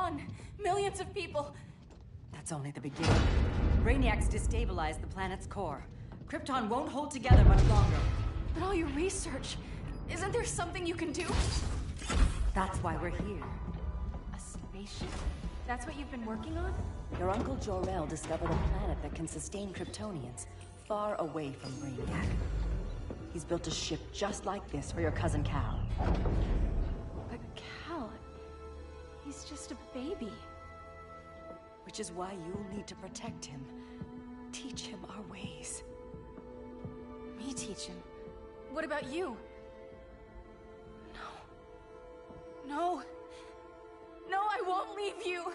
gone. Millions of people. That's only the beginning. Brainiacs destabilized the planet's core. Krypton won't hold together much longer. But all your research, isn't there something you can do? That's why we're here. A spaceship? That's what you've been working on? Your uncle Jor-El discovered a planet that can sustain Kryptonians, far away from Brainiac. He's built a ship just like this for your cousin Cal. But Cal... he's just a baby. Which is why you'll need to protect him. Teach him our ways. Me teach him? What about you? No. No, I won't leave you.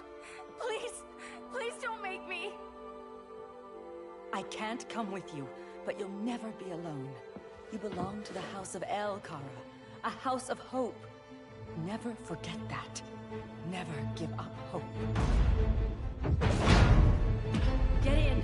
Please, please don't make me. I can't come with you, but you'll never be alone. You belong to the House of El, Kara. A house of hope. Never forget that. Never give up hope. Get in!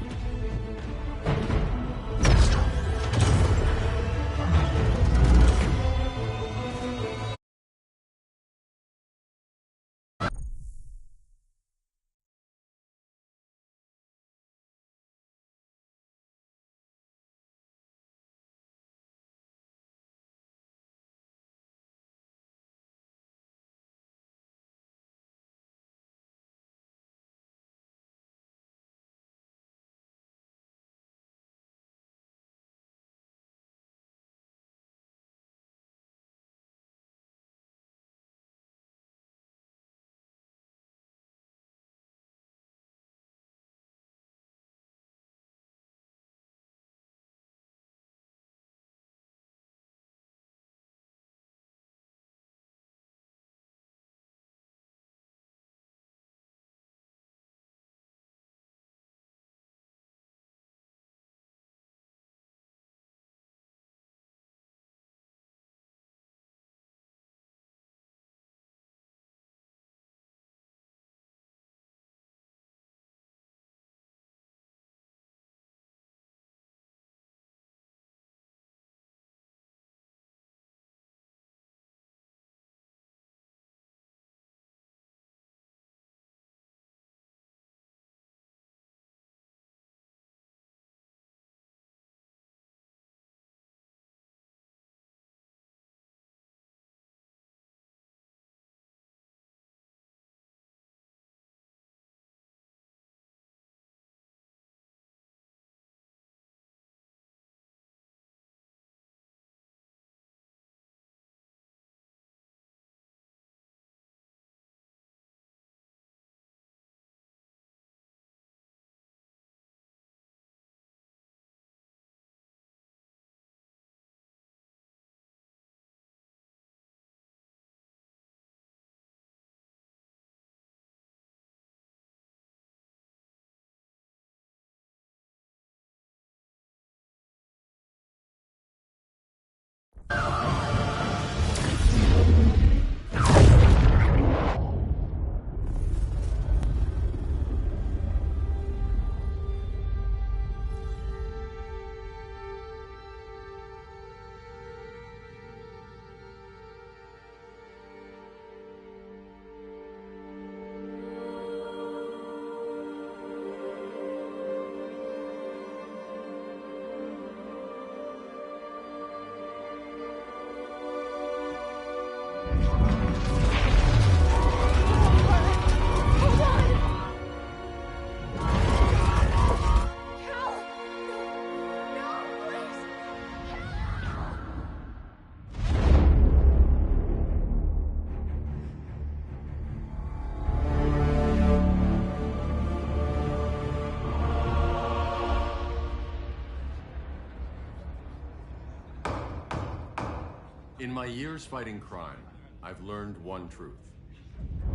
In my years fighting crime, I've learned one truth.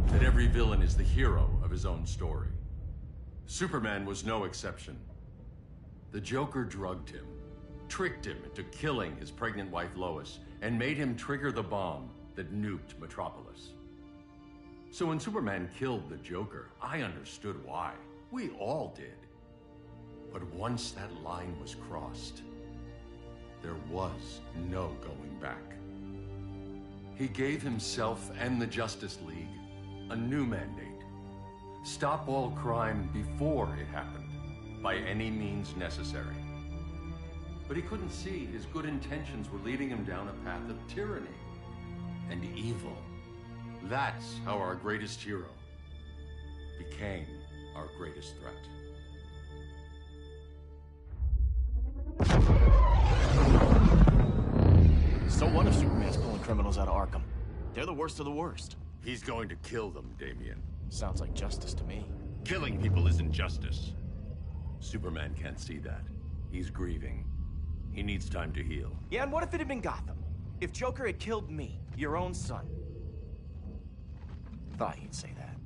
That every villain is the hero of his own story. Superman was no exception. The Joker drugged him, tricked him into killing his pregnant wife Lois, and made him trigger the bomb that nuked Metropolis. So when Superman killed the Joker, I understood why. We all did. But once that line was crossed, there was no going back. He gave himself and the Justice League a new mandate Stop all crime before it happened, by any means necessary. But he couldn't see his good intentions were leading him down a path of tyranny and evil. That's how our greatest hero became our greatest threat. So what if Superman's pulling criminals out of Arkham? They're the worst of the worst. He's going to kill them, Damian. Sounds like justice to me. Killing people isn't justice. Superman can't see that. He's grieving. He needs time to heal. Yeah, and what if it had been Gotham? If Joker had killed me, your own son? Thought you'd say that.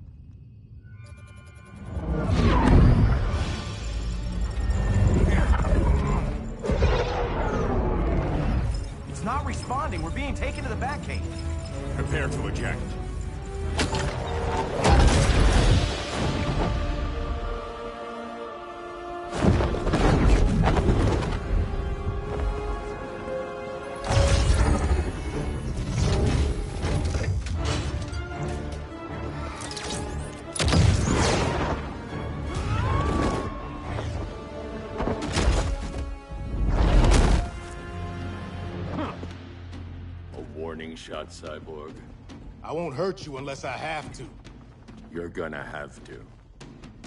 It's not responding. We're being taken to the Batcave. Prepare to eject. Warning shot, Cyborg. I won't hurt you unless I have to. You're gonna have to.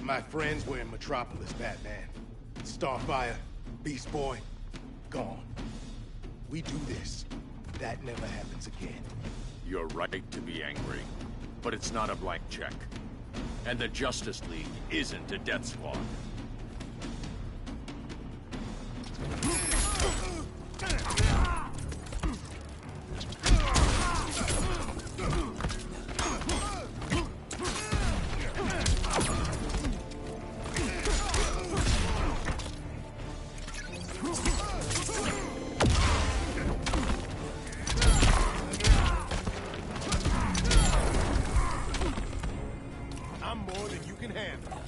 My friends were in Metropolis, Batman. Starfire, Beast Boy, gone. We do this. That never happens again. You're right to be angry, but it's not a blank check. And the Justice League isn't a death squad. I'm more than you can handle.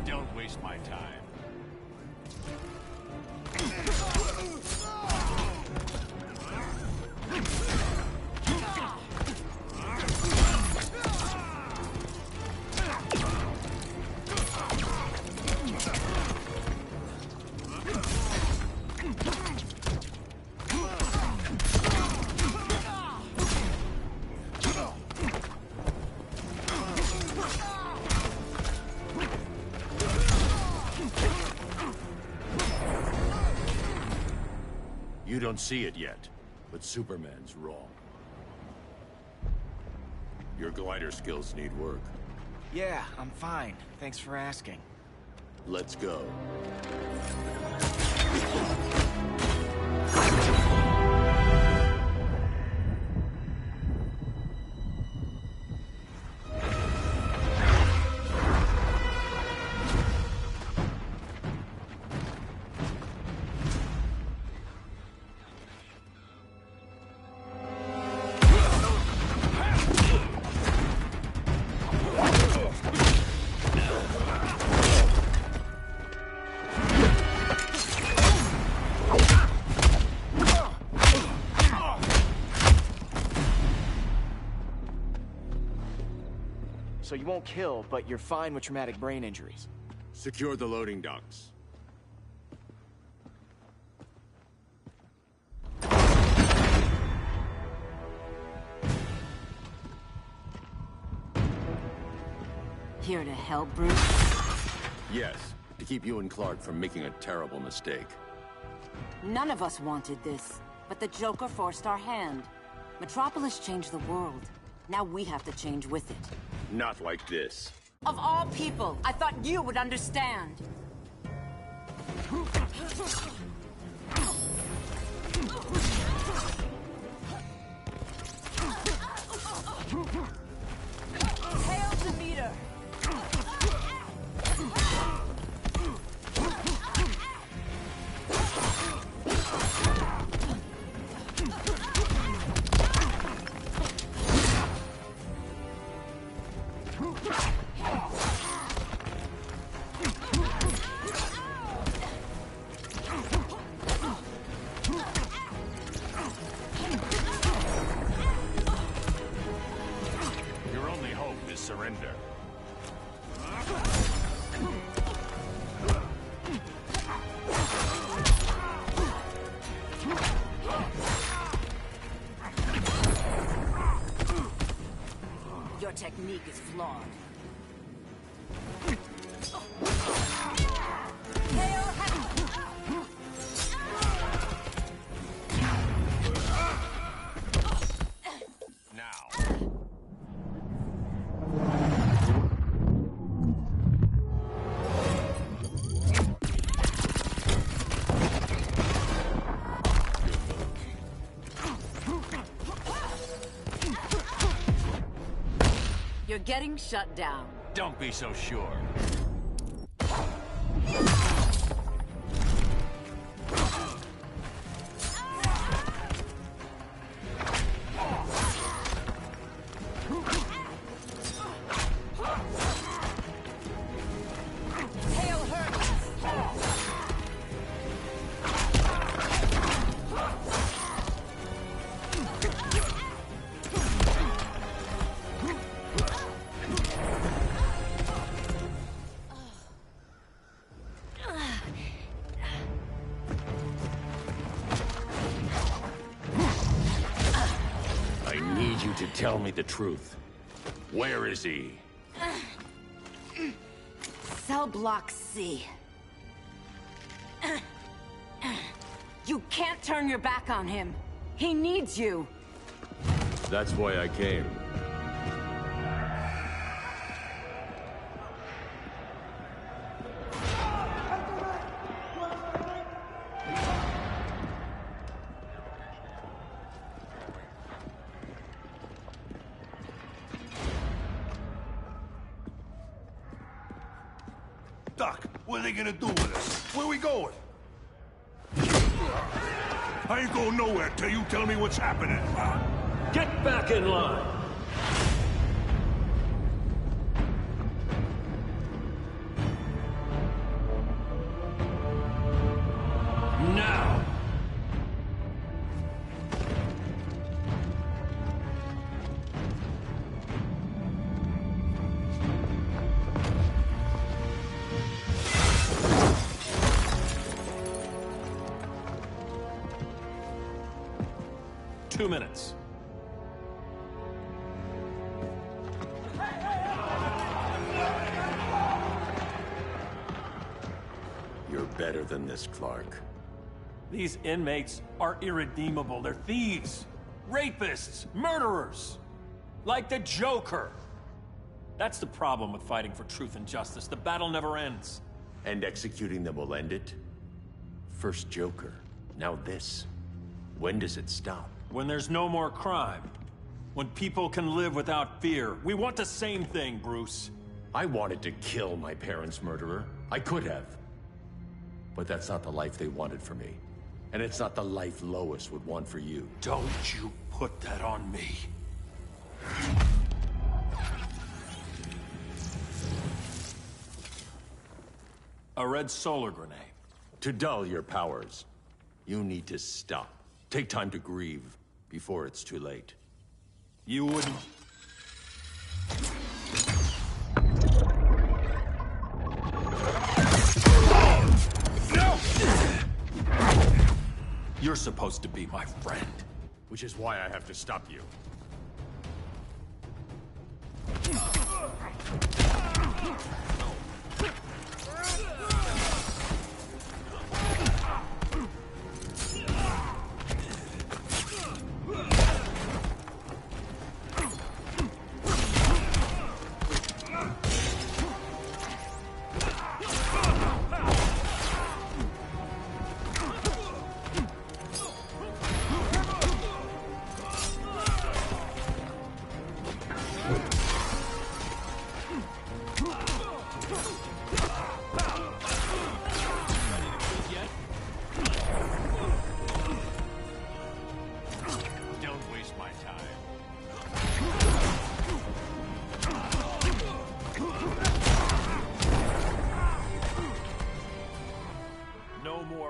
Don't waste my time. You don't see it yet, but Superman's wrong. Your glider skills need work. Yeah, I'm fine. Thanks for asking. Let's go. So you won't kill, but you're fine with traumatic brain injuries. Secure the loading docks. Here to help, Bruce? Yes, to keep you and Clark from making a terrible mistake. None of us wanted this, but the Joker forced our hand. Metropolis changed the world. Now we have to change with it. Not like this. Of all people, I thought you would understand. Hail Demeter! surrender. Your technique is flawed. You're getting shut down. Don't be so sure. To tell me the truth. Where is he? Cell block C. You can't turn your back on him. He needs you. That's why I came. Doc, what are they gonna do with us? Where we going? I ain't going nowhere till you tell me what's happening. Get back in line! Now! Two minutes. You're better than this, Clark. These inmates are irredeemable. They're thieves, rapists, murderers. Like the Joker. That's the problem with fighting for truth and justice. The battle never ends. And executing them will end it? First Joker, now this. When does it stop? When there's no more crime. When people can live without fear. We want the same thing, Bruce. I wanted to kill my parents' murderer. I could have. But that's not the life they wanted for me. And it's not the life Lois would want for you. Don't you put that on me. A red solar grenade. To dull your powers, you need to stop. Take time to grieve before it's too late. You wouldn't... No! You're supposed to be my friend. Which is why I have to stop you.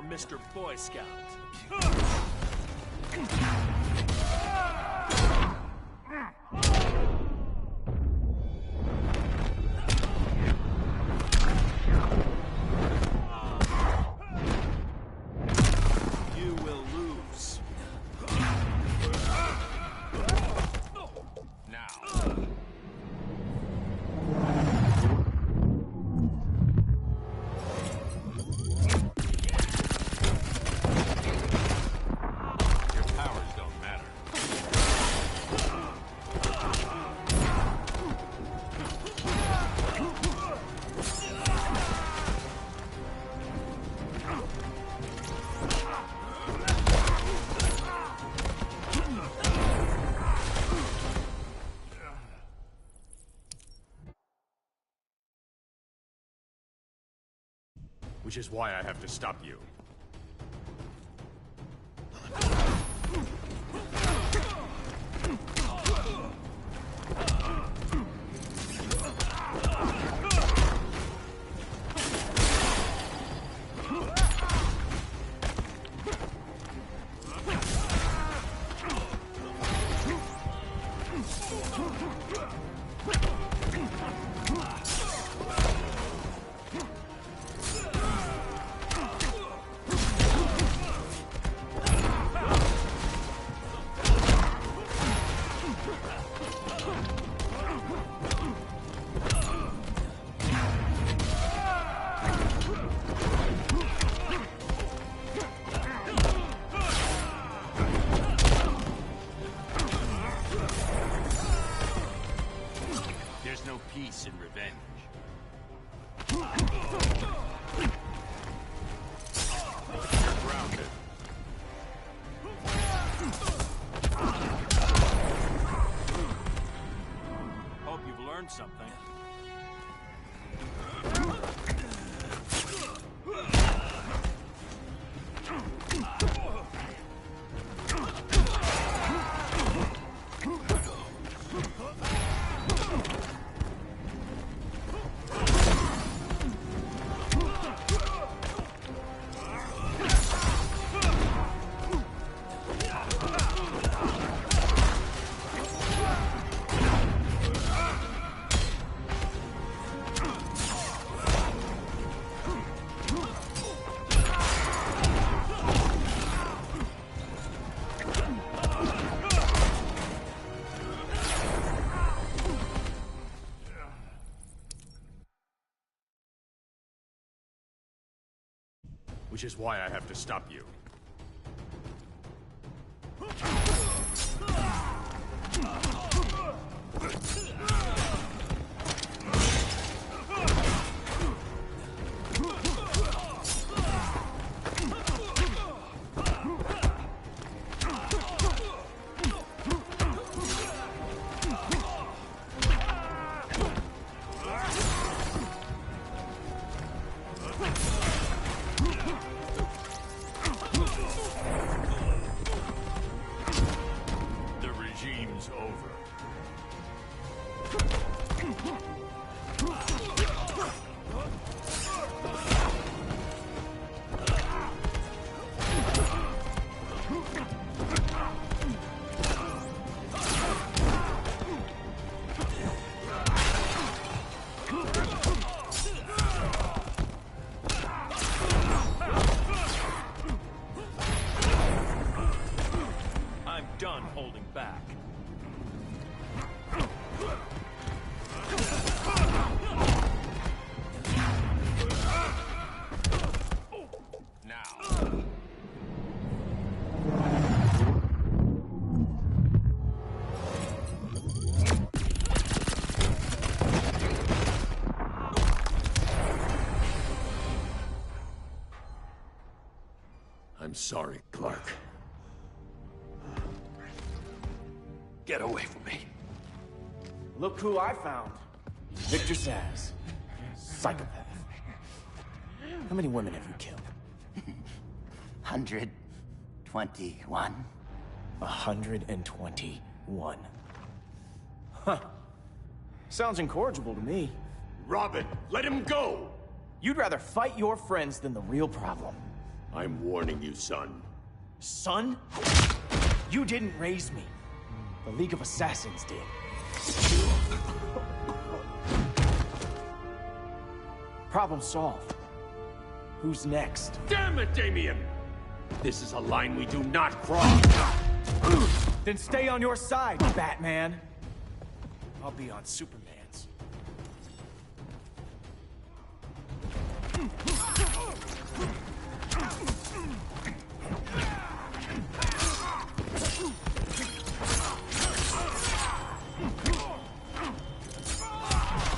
Mr. Boy Scout. Which is why I have to stop you. There's no peace in revenge. You're grounded. Hope you've learned something. Which is why I have to stop you. The regime's over. I'm done holding back. Now. I'm sorry, Clark. Get away from me. Look who I found. Victor Zsasz. Psychopath. How many women have you killed? 121. 121. Huh. Sounds incorrigible to me. Robin, let him go! You'd rather fight your friends than the real problem. I'm warning you, son. Son? You didn't raise me. The League of Assassins did. Problem solved. Who's next? Damn it, Damien! This is a line we do not cross! Then stay on your side, Batman. I'll be on Superman's.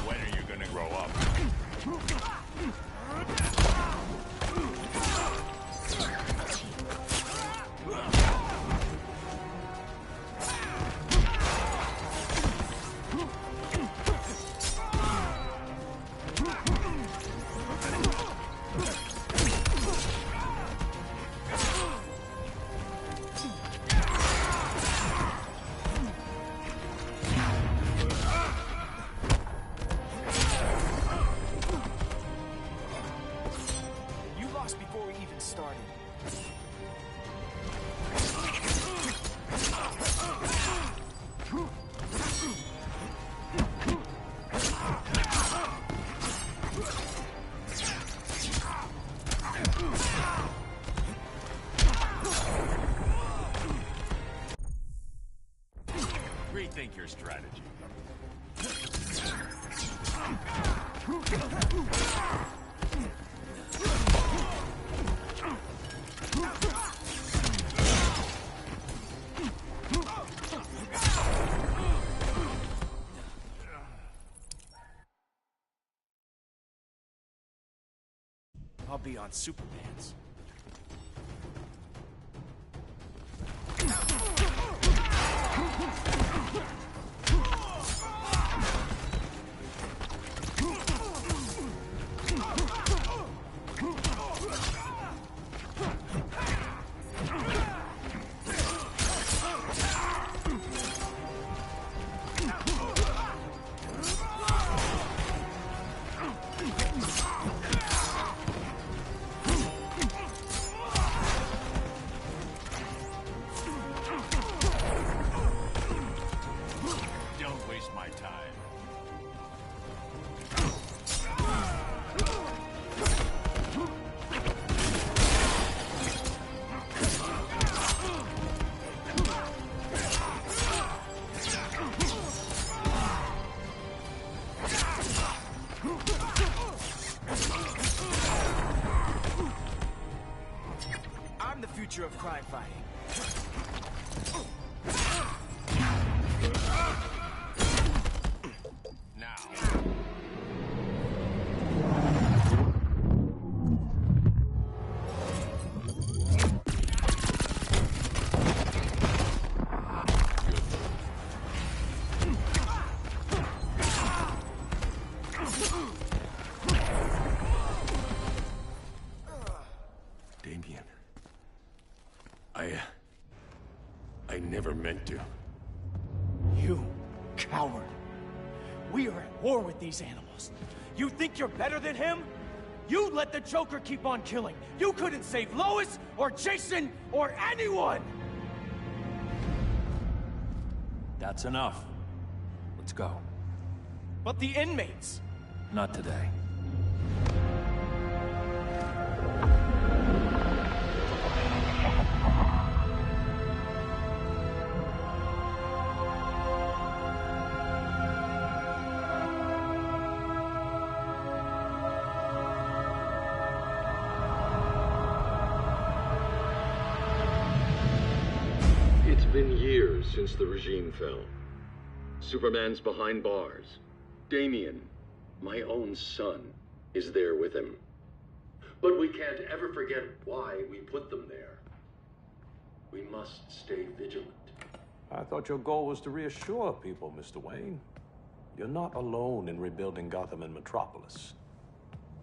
When are you gonna grow up? Rethink your strategy. I'll be on Superman's. Don't waste my time. I'm the future of crime fighting. Now. Damien. I never meant to. You coward. We are at war with these animals. You think you're better than him? You let the Joker keep on killing. You couldn't save Lois or Jason or anyone! That's enough. Let's go. But the inmates. Not today. It's been years since the regime fell. Superman's behind bars. Damien, my own son, is there with him. But we can't ever forget why we put them there. We must stay vigilant. I thought your goal was to reassure people, Mr. Wayne. You're not alone in rebuilding Gotham and Metropolis.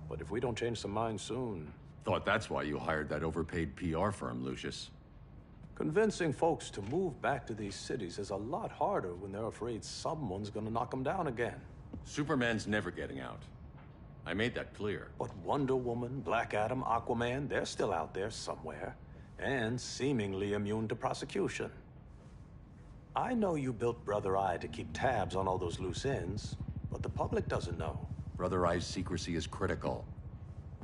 But if we don't change some minds soon... Thought that's why you hired that overpaid PR firm, Lucius. Convincing folks to move back to these cities is a lot harder when they're afraid someone's gonna knock them down again. Superman's never getting out. I made that clear. But Wonder Woman, Black Adam, Aquaman, they're still out there somewhere. And seemingly immune to prosecution. I know you built Brother Eye to keep tabs on all those loose ends, but the public doesn't know. Brother Eye's secrecy is critical.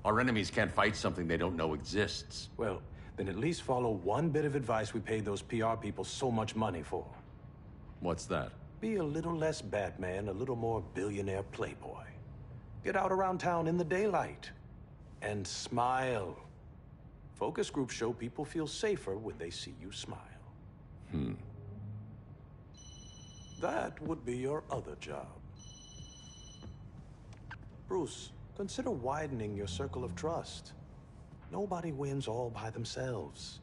Our enemies can't fight something they don't know exists. Well, then at least follow one bit of advice we paid those PR people so much money for. What's that? Be a little less Batman, a little more billionaire playboy. Get out around town in the daylight. And smile. Focus groups show people feel safer when they see you smile. That would be your other job. Bruce, consider widening your circle of trust. Nobody wins all by themselves.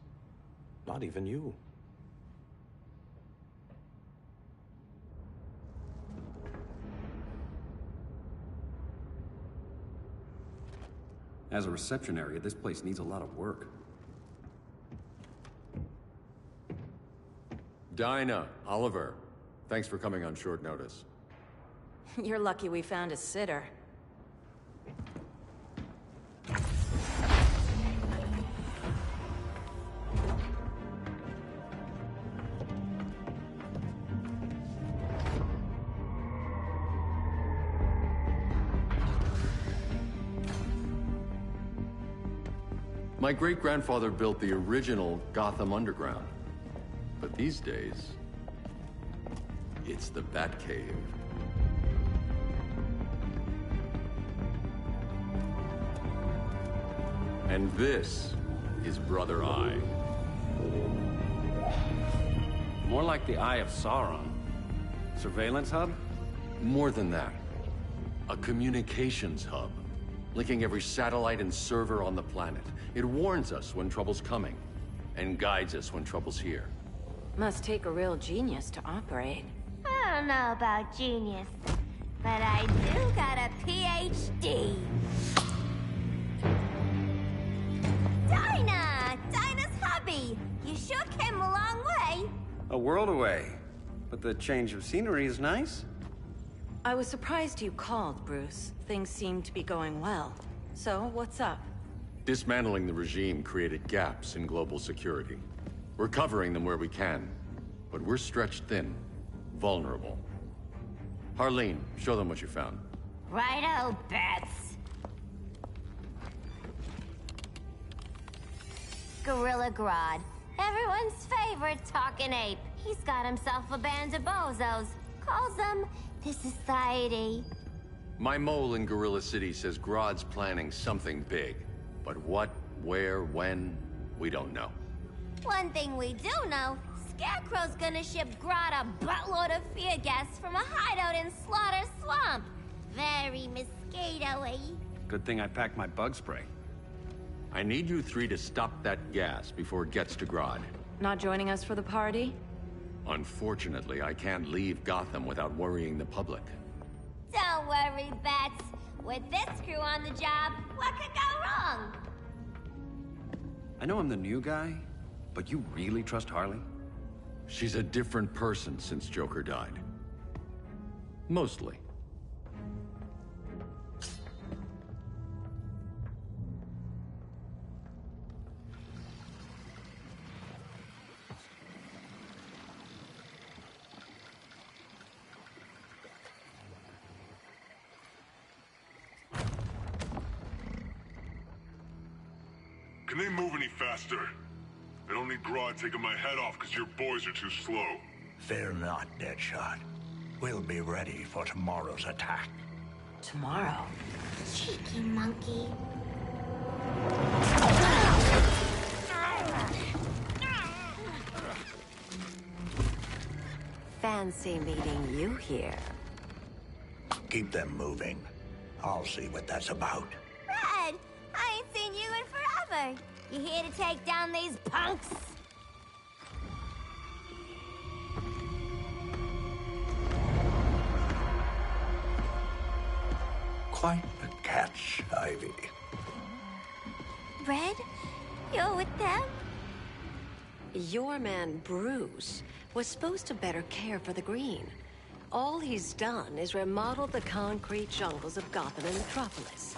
Not even you. As a reception area, this place needs a lot of work. Dinah, Oliver, thanks for coming on short notice. You're lucky we found a sitter. My great-grandfather built the original Gotham Underground. But these days, It's the Batcave. And this is Brother Eye. More like the Eye of Sauron. Surveillance hub? More than that. A communications hub, linking every satellite and server on the planet. It warns us when trouble's coming, and guides us when trouble's here. Must take a real genius to operate. I don't know about genius, but I do got a PhD. Dinah's hubby! You shook him a long way. A world away. But the change of scenery is nice. I was surprised you called, Bruce. Things seem to be going well. So, what's up? Dismantling the regime created gaps in global security. We're covering them where we can, but we're stretched thin, vulnerable. Harleen, show them what you found. Righto, Bats. Gorilla Grodd. Everyone's favorite talking ape. He's got himself a band of bozos. Calls them the Society. My mole in Gorilla City says Grodd's planning something big. But what, where, when, we don't know. One thing we do know, Scarecrow's gonna ship Grodd a buttload of fear gas from a hideout in Slaughter Swamp. Very mosquito-y. Good thing I packed my bug spray. I need you three to stop that gas before it gets to Grodd. Not joining us for the party? Unfortunately, I can't leave Gotham without worrying the public. Don't worry, Bats. With this crew on the job, what could go wrong? I know I'm the new guy, but you really trust Harley? She's a different person since Joker died. Mostly. Can they move any faster? I don't need Grodd taking my head off because your boys are too slow. Fear not, Deadshot. We'll be ready for tomorrow's attack. Tomorrow? Cheeky monkey. Fancy meeting you here. Keep them moving. I'll see what that's about. Red, I ain't seen you in forever. You here to take down these punks? Quite the catch, Ivy. Red, you're with them? Your man, Bruce, was supposed to better care for the Green. All he's done is remodel the concrete jungles of Gotham and Metropolis.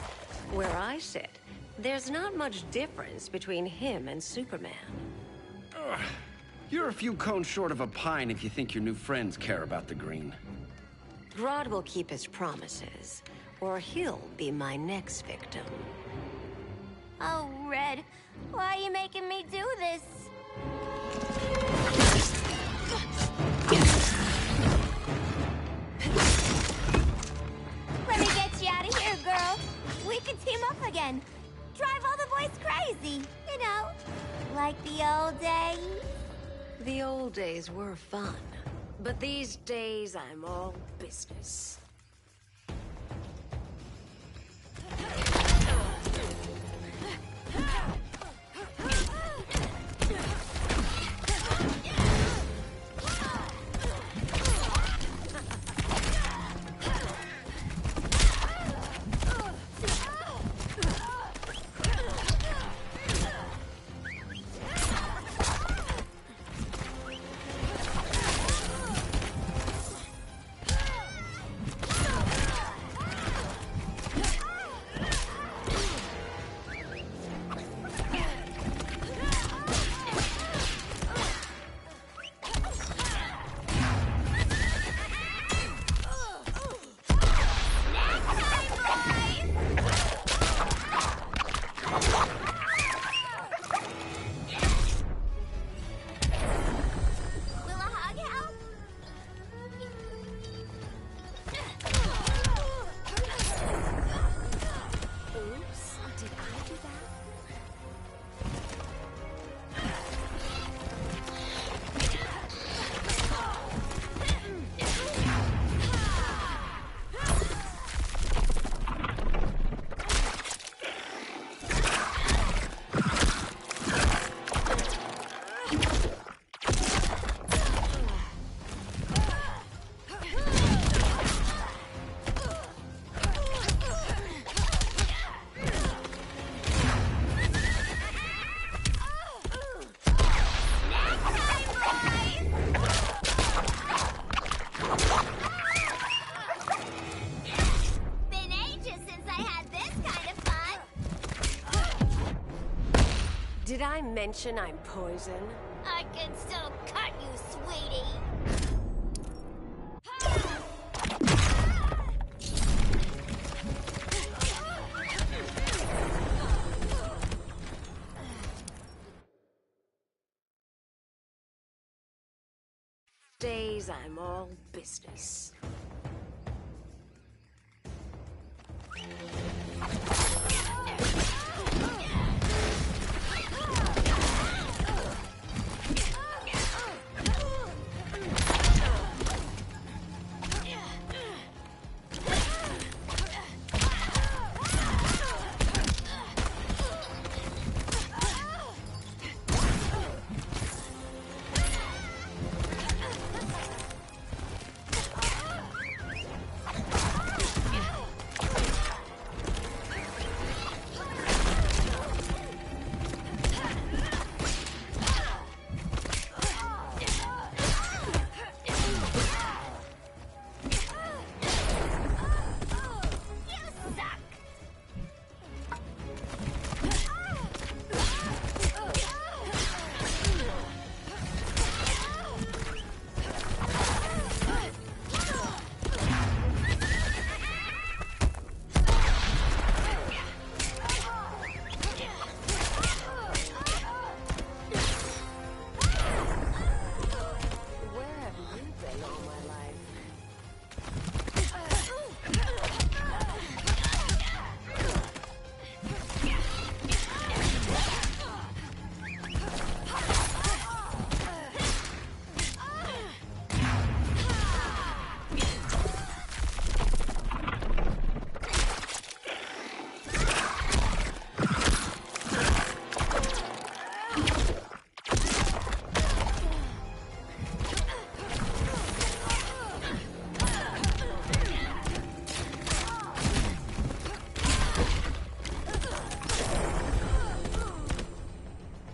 Where I sit, there's not much difference between him and Superman. You're a few cones short of a pine if you think your new friends care about the Green. Grodd will keep his promises, or he'll be my next victim. Oh, Red, why are you making me do this? Let me get you out of here, girl. We can team up again. Drive all the boys crazy, you know, like the old days. The old days were fun, but these days I'm all business. Did I mention I'm poison? I can still cut you, sweetie. Days I'm all business.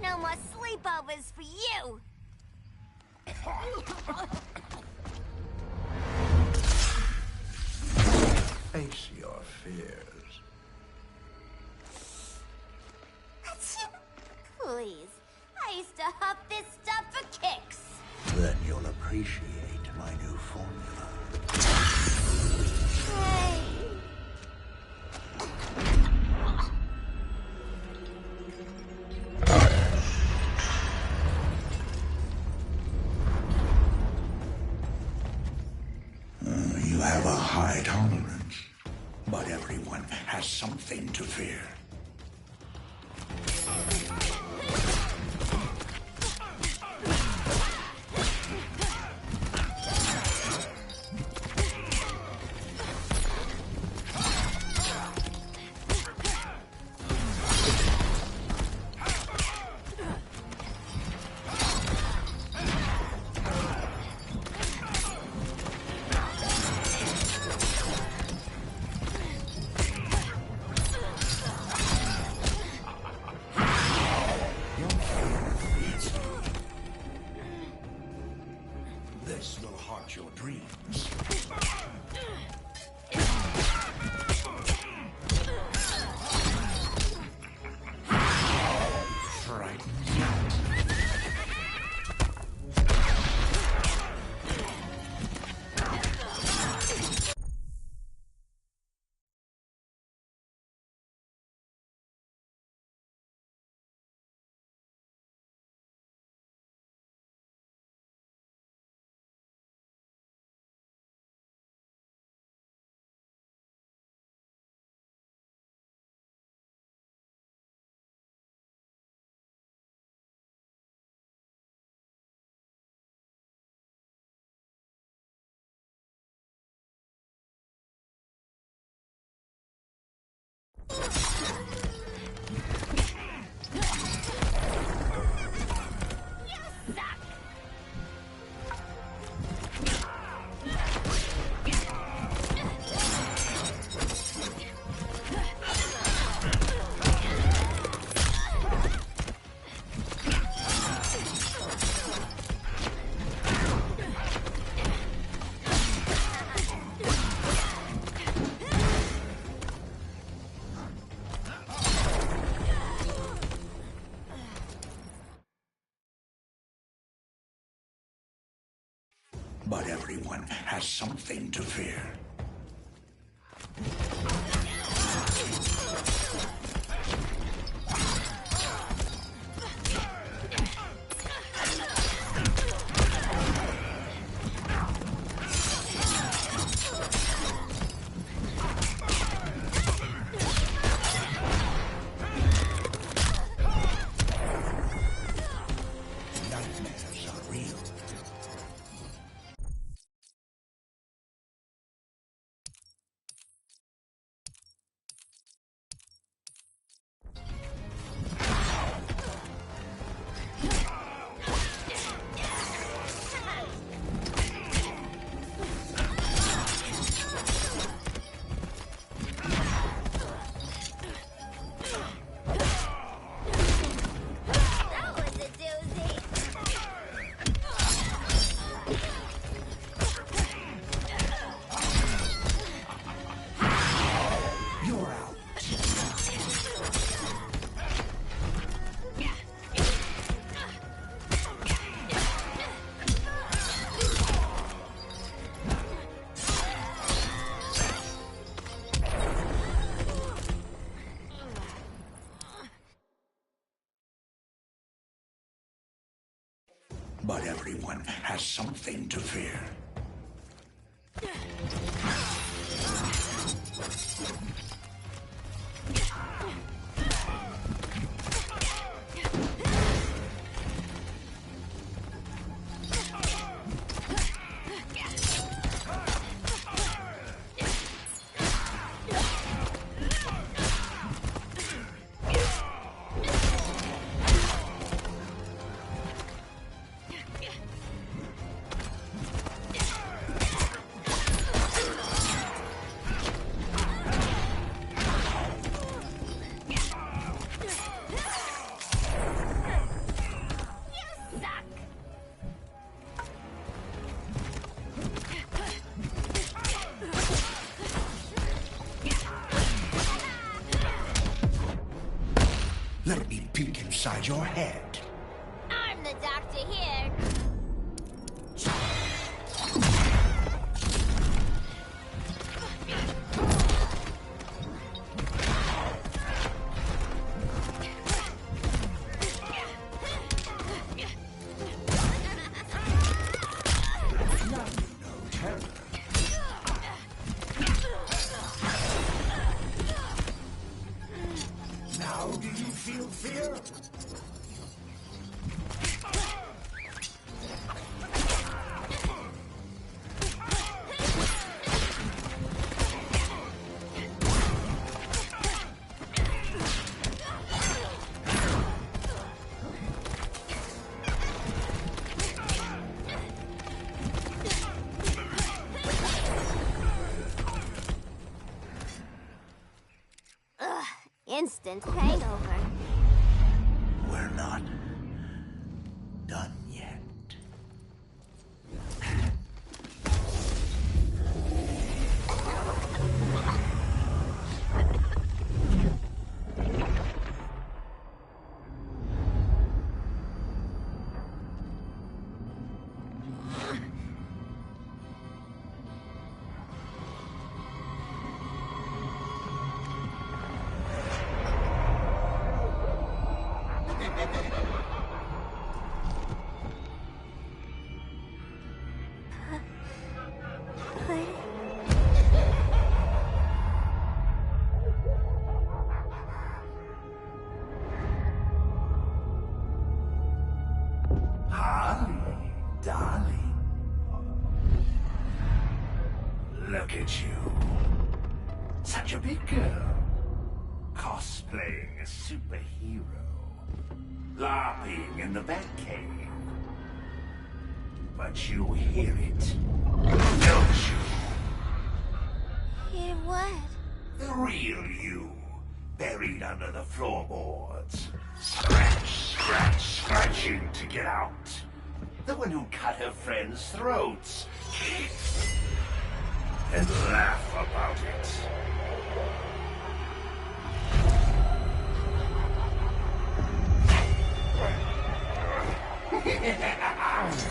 No more sleepovers for you. Face your fears. Please. I used to huff this stuff for kicks. Then you'll appreciate my new formula. Hey. You have a high tolerance, but everyone has something to fear. This will haunt your dreams. But everyone has something to fear. But everyone has something to fear. Let me peek inside your head. I'm the doctor here. Now do you feel fear? Instant hangover. We're not done yet. Holly, darling. Look at you. Such a big girl. Cosplaying a superhero. LARPing in the Batcave. But you hear it, don't you? Hear what? The real you, buried under the floorboards. Scratch, scratch, scratching to get out. The one who cut her friends' throats. And laugh about it.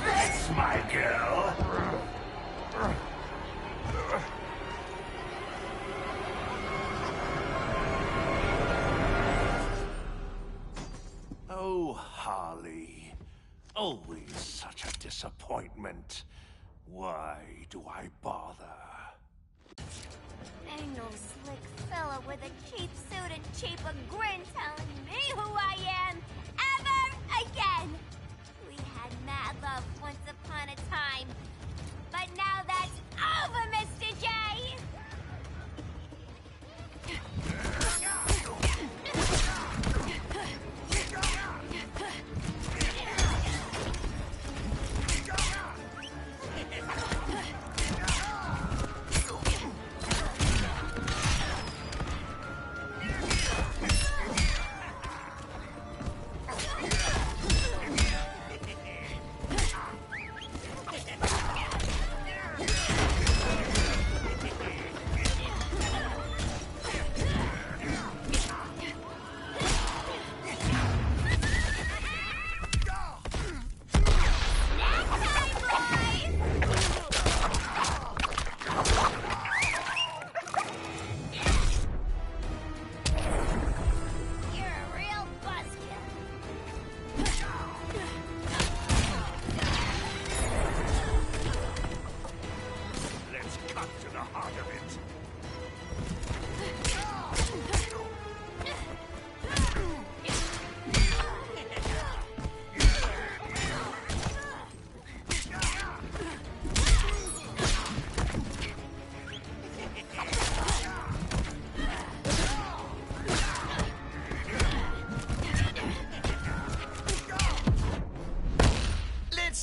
That's my girl. disappointment. Why do I bother? Ain't no slick fella with a cheap suit and cheaper grin telling me who I am ever again. We had mad love once upon a time, but now that's over, Mr. J.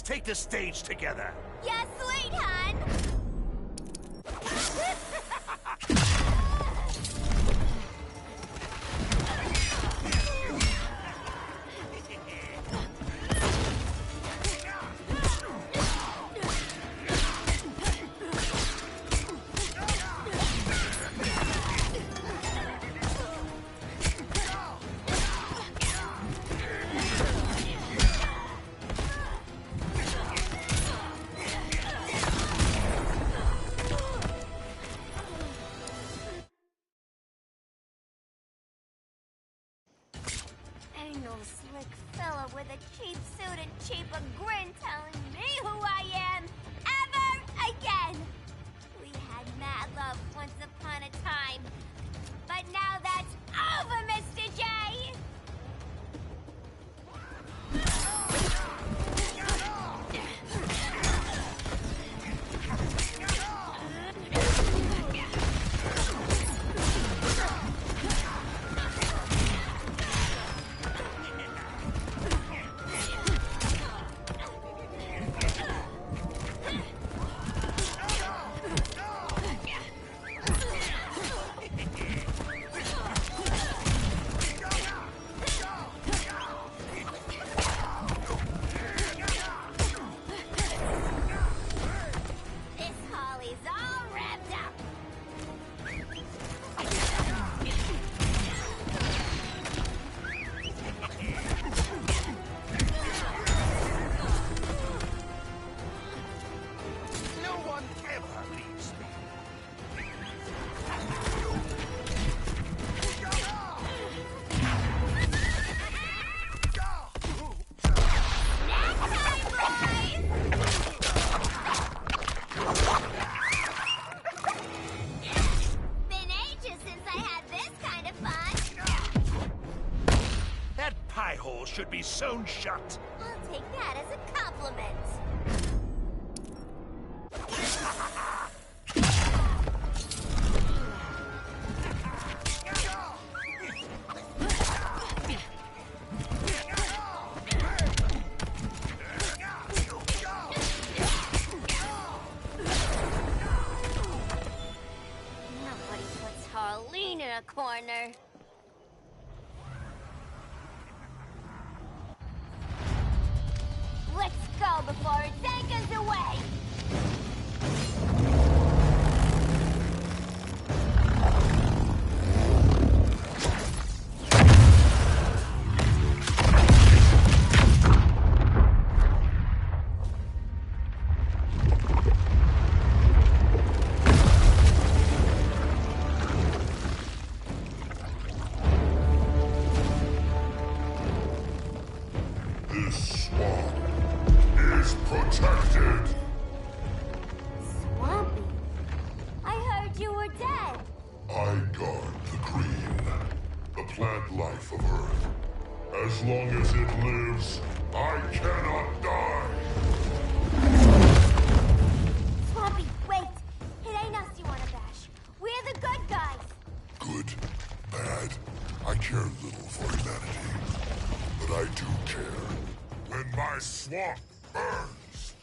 Take the stage together. Yeah, sweet, hon. Ain't no slick fella with a cheap suit and cheaper grin telling me who I am ever again. We had mad love once upon a time, but now that's over, Mr. J. Should be sewn shut. I'll take that as a compliment. Nobody puts Harleen in a corner. Let's go before it takes us away! plant life of Earth. As long as it lives, I cannot die! Swampy, wait! It ain't us you wanna bash. We're the good guys! Good, bad, I care little for humanity. But I do care when my swamp burns!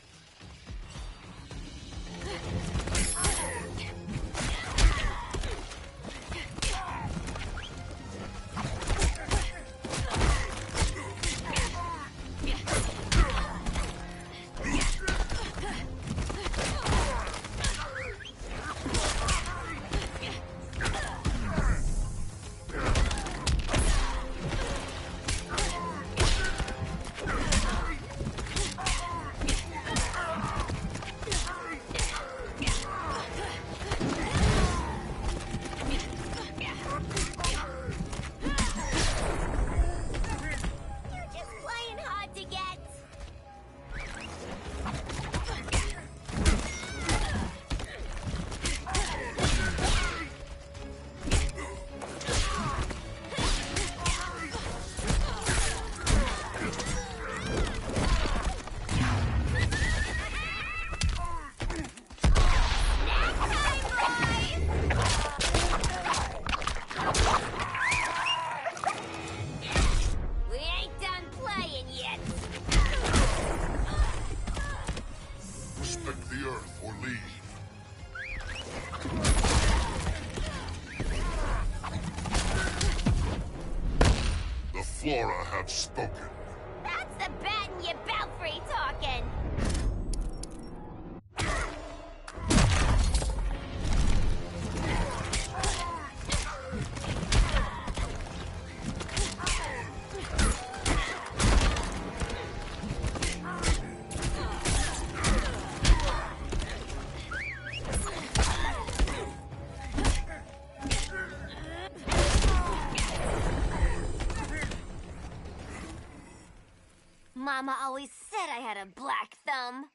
Flora have spoken. That's the bat in your belfry talking! Mama always said I had a black thumb.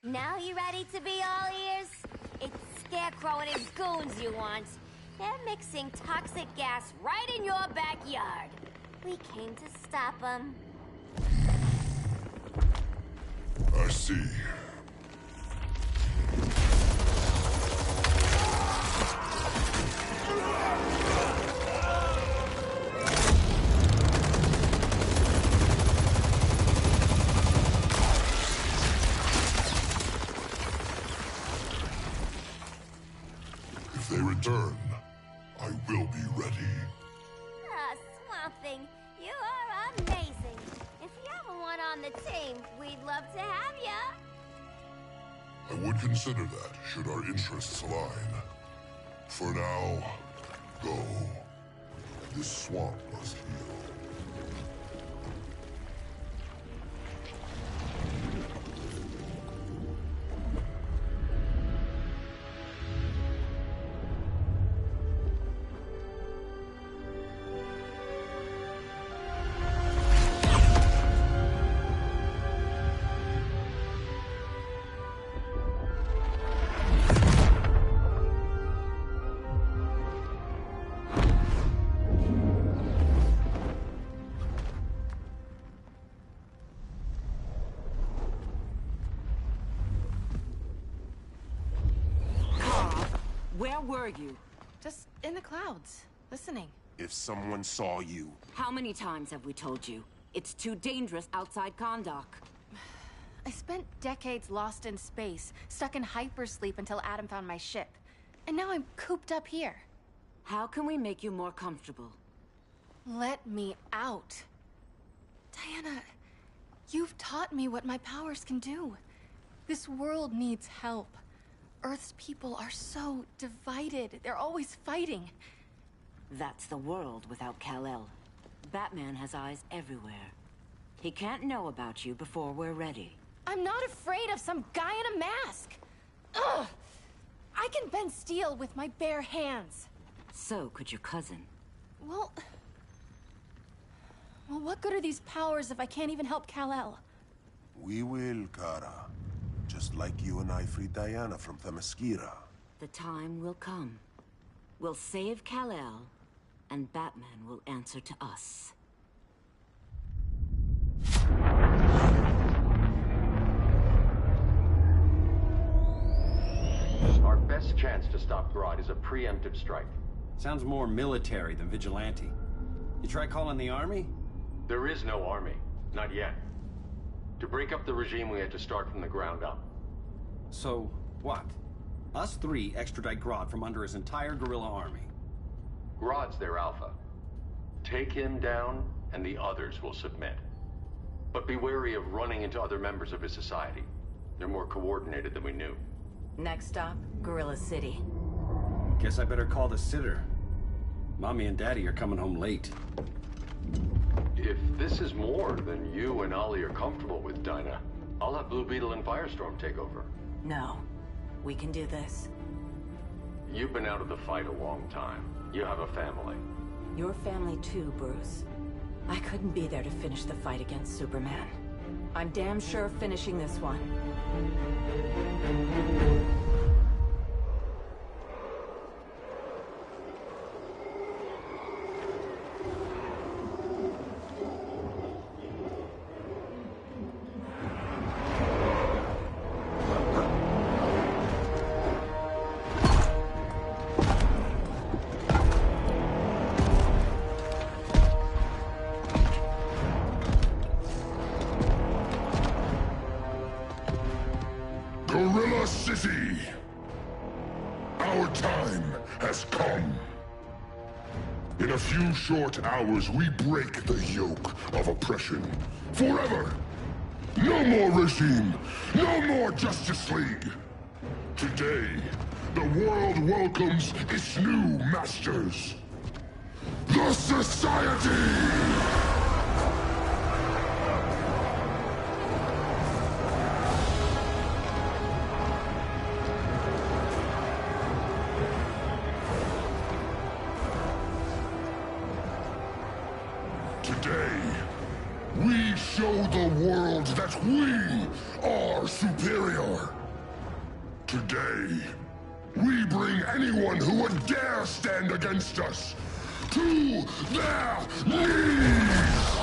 Now you ready to be all ears? It's Scarecrow and his goons you want. They're mixing toxic gas right in your backyard. We came to stop them. I see. If they return, I will be ready. Ah, Swamp Thing, you are amazing. If you ever want on the team, we'd love to have ya. I would consider that, should our interests align. For now, go. This swamp must heal. Where were you? Just in the clouds, listening. If someone saw you... How many times have we told you? It's too dangerous outside Kahndaq. I spent decades lost in space, stuck in hypersleep until Adam found my ship. And now I'm cooped up here. How can we make you more comfortable? Let me out. Diana, you've taught me what my powers can do. This world needs help. Earth's people are so divided. They're always fighting. That's the world without Kal-El. Batman has eyes everywhere. He can't know about you before we're ready. I'm not afraid of some guy in a mask. Ugh! I can bend steel with my bare hands. So could your cousin. Well, what good are these powers if I can't even help Kal-El? We will, Kara. Just like you and I freed Diana from Themyscira. The time will come. We'll save Kal-El, and Batman will answer to us. Our best chance to stop Grodd is a preemptive strike. Sounds more military than vigilante. You try calling the army? There is no army. Not yet. To break up the regime, we had to start from the ground up. So, what? Us three extradite Grodd from under his entire guerrilla army. Grodd's their alpha. Take him down, and the others will submit. But be wary of running into other members of his society. They're more coordinated than we knew. Next stop, Gorilla City. Guess I better call the sitter. Mommy and Daddy are coming home late. If this is more than you and Ollie are comfortable with, Dinah, I'll have Blue Beetle and Firestorm take over. No. We can do this. You've been out of the fight a long time. You have a family. Your family too, Bruce. I couldn't be there to finish the fight against Superman. I'm damn sure finishing this one. Gorilla City! Our time has come. In a few short hours, we break the yoke of oppression. Forever! No more regime! No more Justice League! Today, the world welcomes its new masters. The Society! Today, we show the world that we are superior. Today, we bring anyone who would dare stand against us to their knees!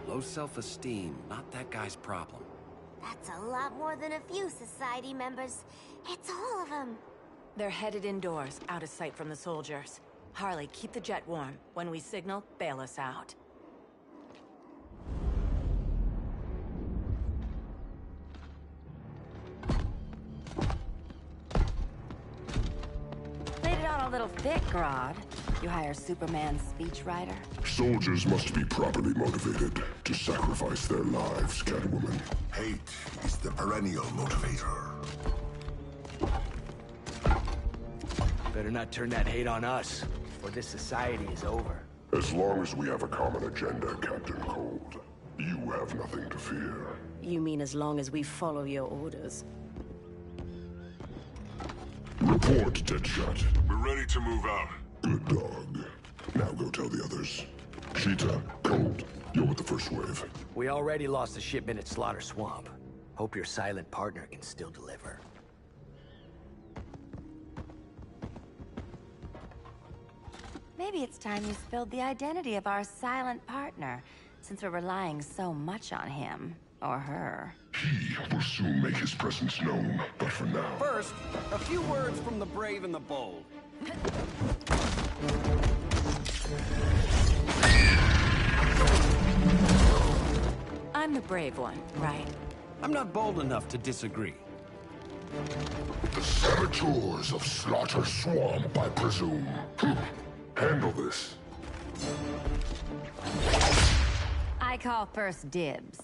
Low self-esteem, not that guy's problem. That's a lot more than a few Society members. It's all of them. They're headed indoors, out of sight from the soldiers. Harley, keep the jet warm. When we signal, bail us out. Laid it on a little thick, Grodd. You hire Superman's speechwriter? Soldiers must be properly motivated to sacrifice their lives, Catwoman. Hate is the perennial motivator. Better not turn that hate on us, or this society is over. As long as we have a common agenda, Captain Cold, you have nothing to fear. You mean as long as we follow your orders? Report, Deadshot. We're ready to move out. Good dog. Now go tell the others. Cheetah, Cold, you're with the first wave. We already lost a shipment at Slaughter Swamp. Hope your silent partner can still deliver. Maybe it's time you spilled the identity of our silent partner, since we're relying so much on him. Or her. He will soon make his presence known, but for now... First, a few words from the brave and the bold. I'm the brave one, right? I'm not bold enough to disagree. The saboteurs of Slaughter Swamp, I presume. Handle this. I call first dibs.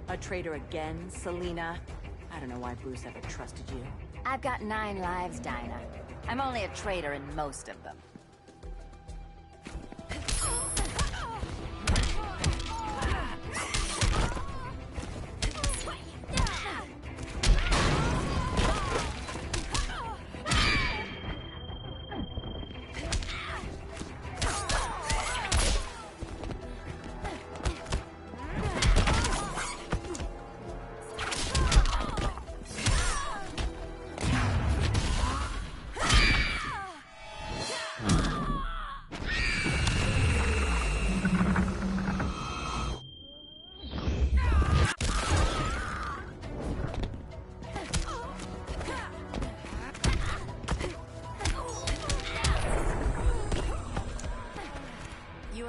A traitor again, Selina? I don't know why Bruce ever trusted you. I've got 9 lives, Dinah. I'm only a traitor in most of them.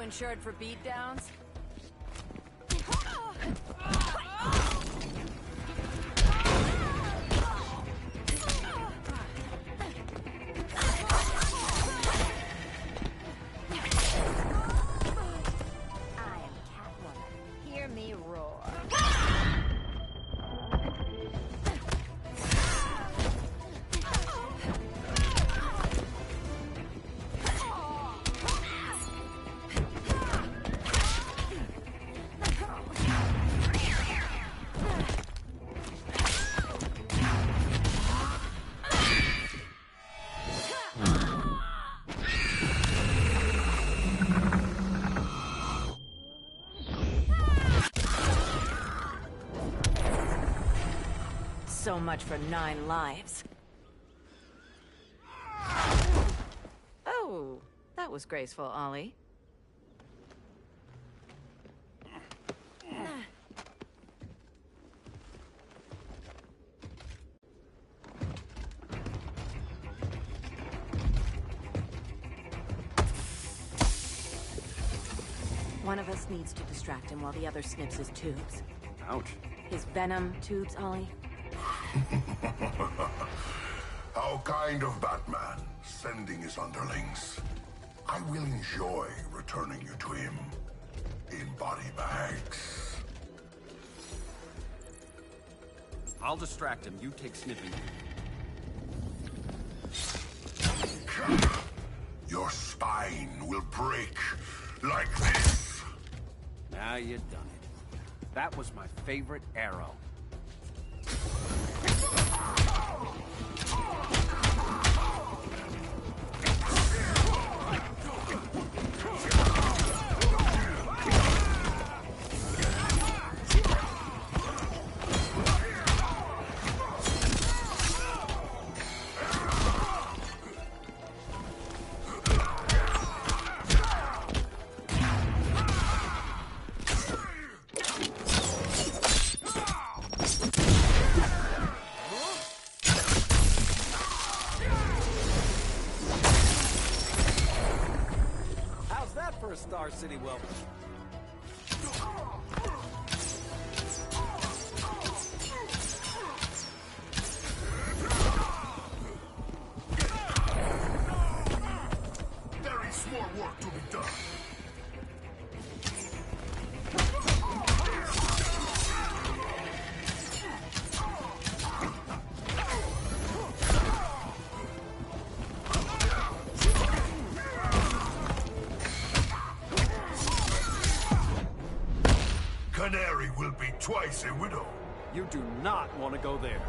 insured for beatdowns? Hear me roar. So much for 9 lives. Oh, that was graceful, Ollie. One of us needs to distract him while the other snips his tubes. Ouch. His venom tubes, Ollie. How kind of Batman, sending his underlings. I will enjoy returning you to him in body bags. I'll distract him. You take sniffing. Your spine will break like this. Now you've done it. That was my favorite arrow. For a Star City welcome. There is more work to be done. Canary will be twice a widow. You do not want to go there.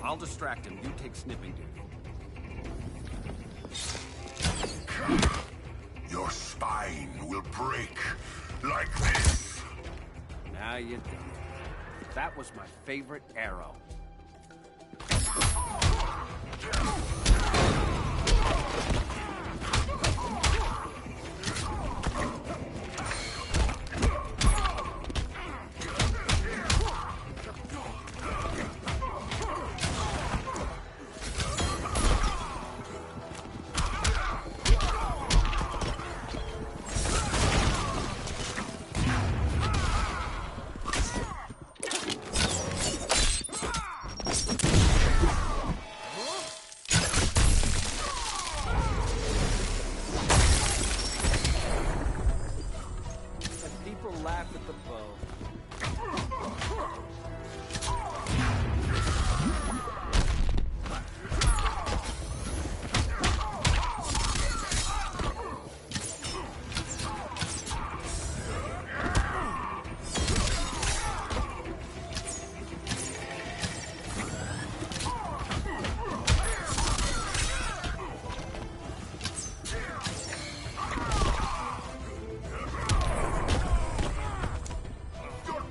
I'll distract him. You take snipping duty. Your spine will break like this. Now you've done it. That was my favorite arrow.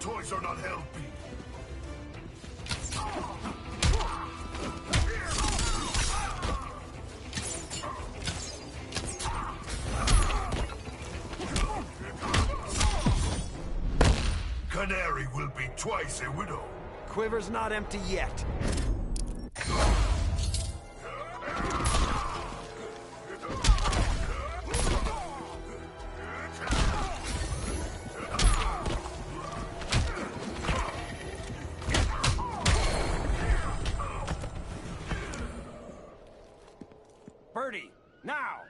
toys are not healthy. Canary will be twice a widow. Quiver's not empty yet. Birdie, now!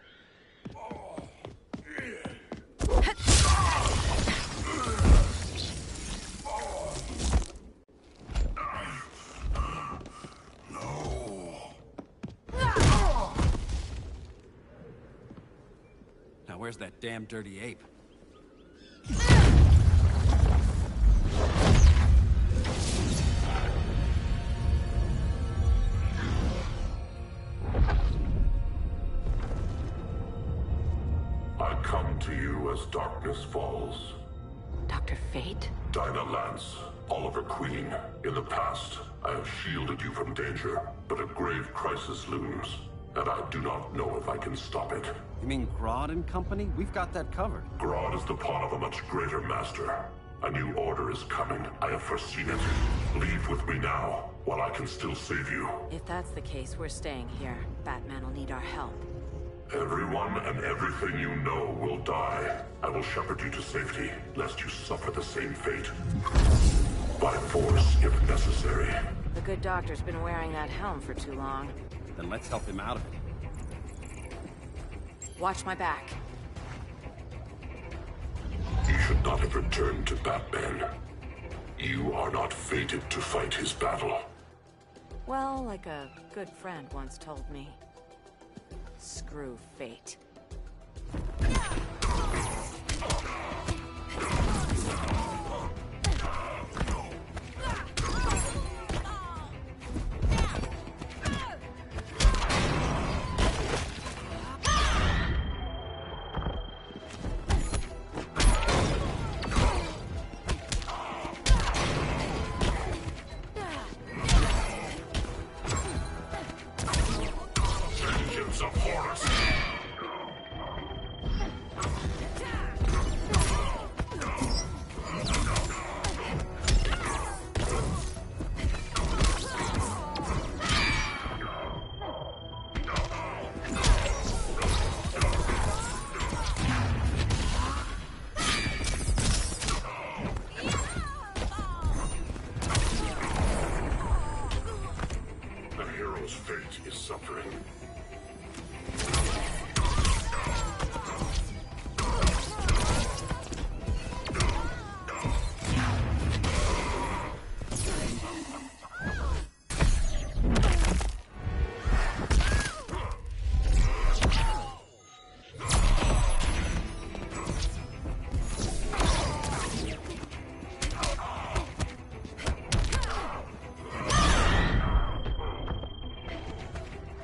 Now where's that damn dirty ape? I come to you as darkness falls. Dr. Fate? Dinah Lance, Oliver Queen. In the past, I have shielded you from danger, but a grave crisis looms, and I do not know if I can stop it. You mean Grodd and company? We've got that covered. Grodd is the pawn of a much greater master. A new order is coming. I have foreseen it. Leave with me now, while I can still save you. If that's the case, we're staying here. Batman will need our help. Everyone and everything you know will die. I will shepherd you to safety, lest you suffer the same fate. By force, if necessary. The good doctor's been wearing that helm for too long. Then let's help him out of it. Watch my back. You should not have returned to Batman. You are not fated to fight his battle. Well, like a good friend once told me. Screw fate. Vengeance of Horus! The hero's fate is suffering.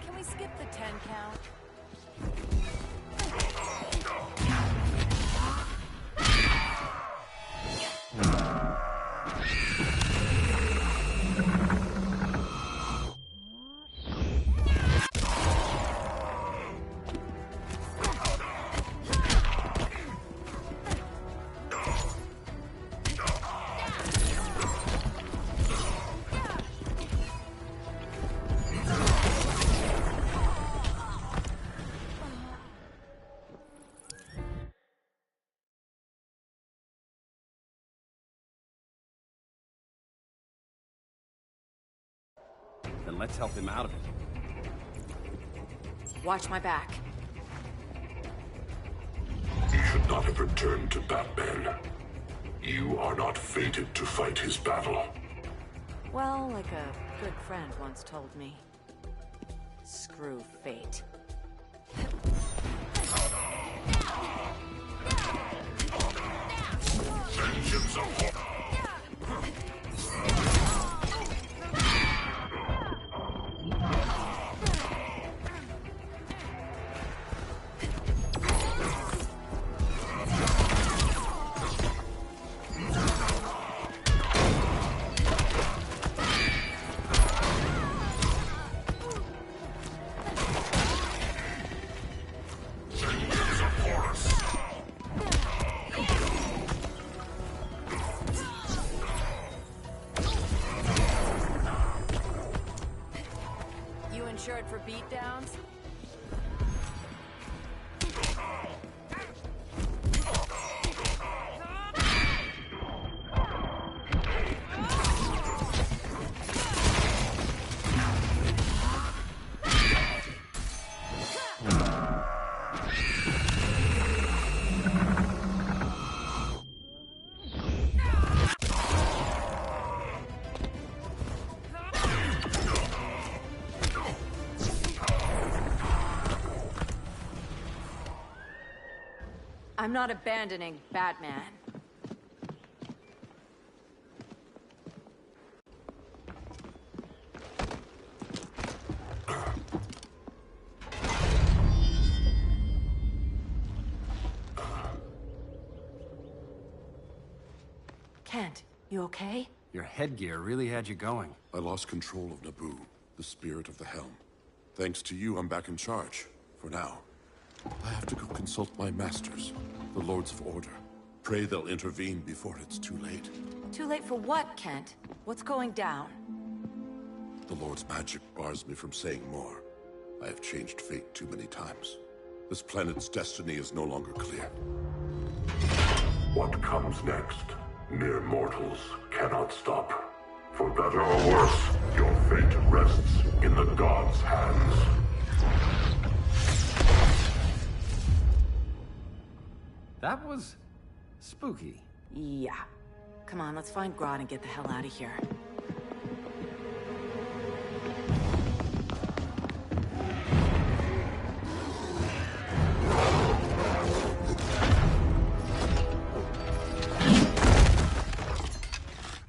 Can we skip the 10 count? Then let's help him out of it. Watch my back. You should not have returned to Batman. You are not fated to fight his battle. Well, like a good friend once told me. Screw fate. Vengeance of Horus! wired for beatdowns? I'm not abandoning Batman. Kent, you okay? Your headgear really had you going. I lost control of Naboo, the spirit of the helm. Thanks to you, I'm back in charge. For now. I have to go consult my masters, the Lords of Order. Pray they'll intervene before it's too late. Too late for what, Kent? What's going down? The Lord's magic bars me from saying more. I have changed fate too many times. This planet's destiny is no longer clear. What comes next, mere mortals cannot stop. For better or worse, your fate rests in the gods' hands. That was spooky. Yeah. Come on, let's find Grodd and get the hell out of here.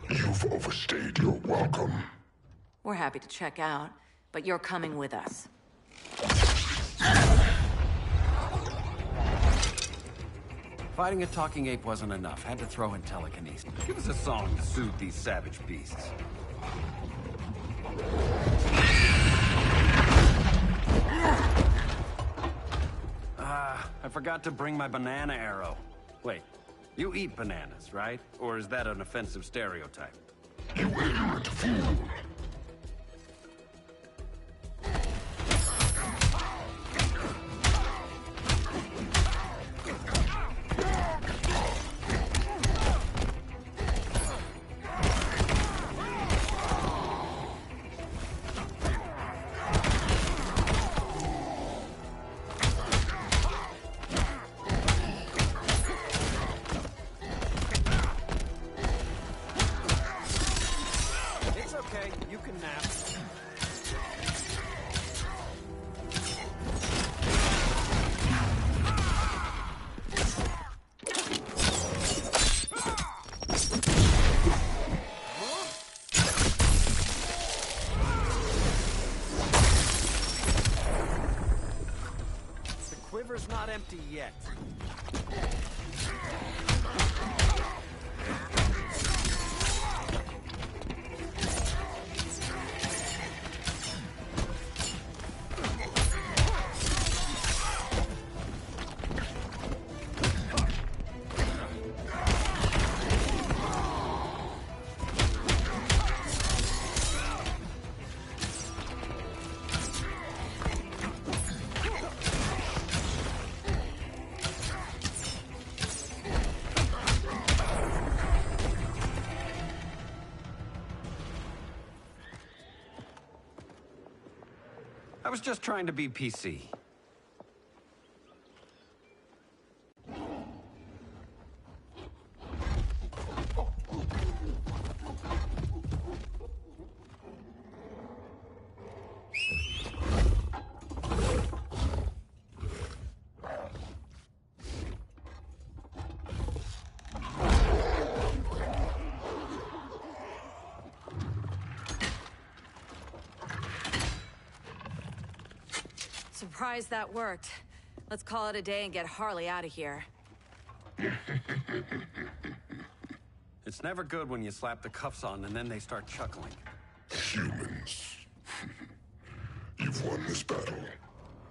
You've overstayed your welcome. We're happy to check out, but you're coming with us. Fighting a talking ape wasn't enough. Had to throw in telekinesis. Give us a song to soothe these savage beasts. I forgot to bring my banana arrow. Wait, you eat bananas, right? Or is that an offensive stereotype? You ignorant fool! Quiver's not empty yet. I was just trying to be PC. Surprised that worked. Let's call it a day and get Harley out of here. It's never good when you slap the cuffs on and then they start chuckling. Humans. You've won this battle,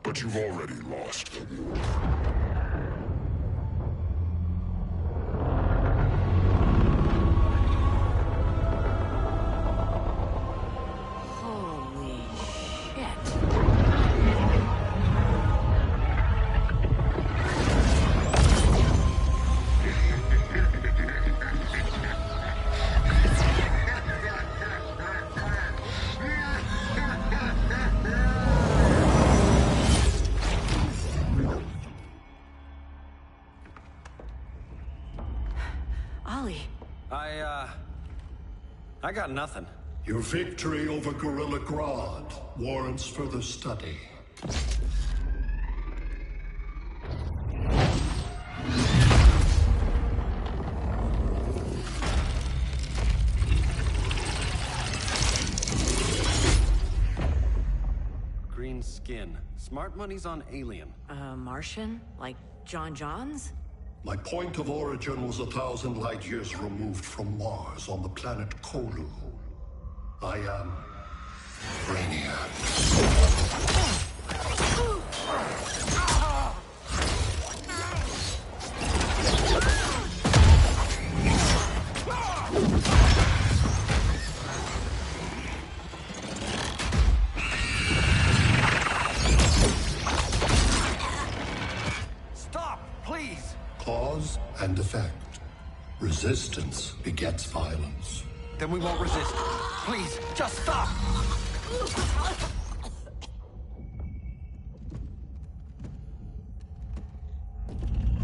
but you've already lost the war. Holy shit. I got nothing. Your victory over Gorilla Grodd warrants further study. Green skin. Smart money's on alien. Martian? Like John Johns? My point of origin was 1,000 light years removed from Mars on the planet Kolu. I am Brainiac. Stop, please! Cause and effect. Resistance begets violence. Then we won't resist. Please, just stop!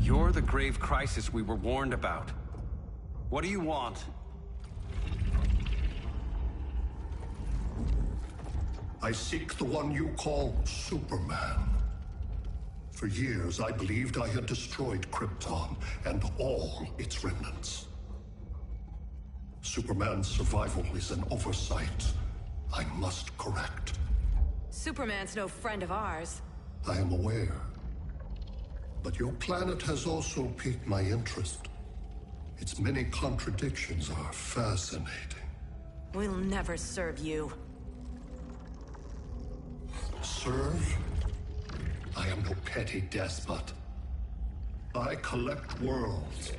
You're the grave crisis we were warned about. What do you want? I seek the one you call Superman. For years, I believed I had destroyed Krypton and all its remnants. Superman's survival is an oversight I must correct. Superman's no friend of ours. I am aware. But your planet has also piqued my interest. Its many contradictions are fascinating. We'll never serve you. Serve? I am no petty despot. I collect worlds,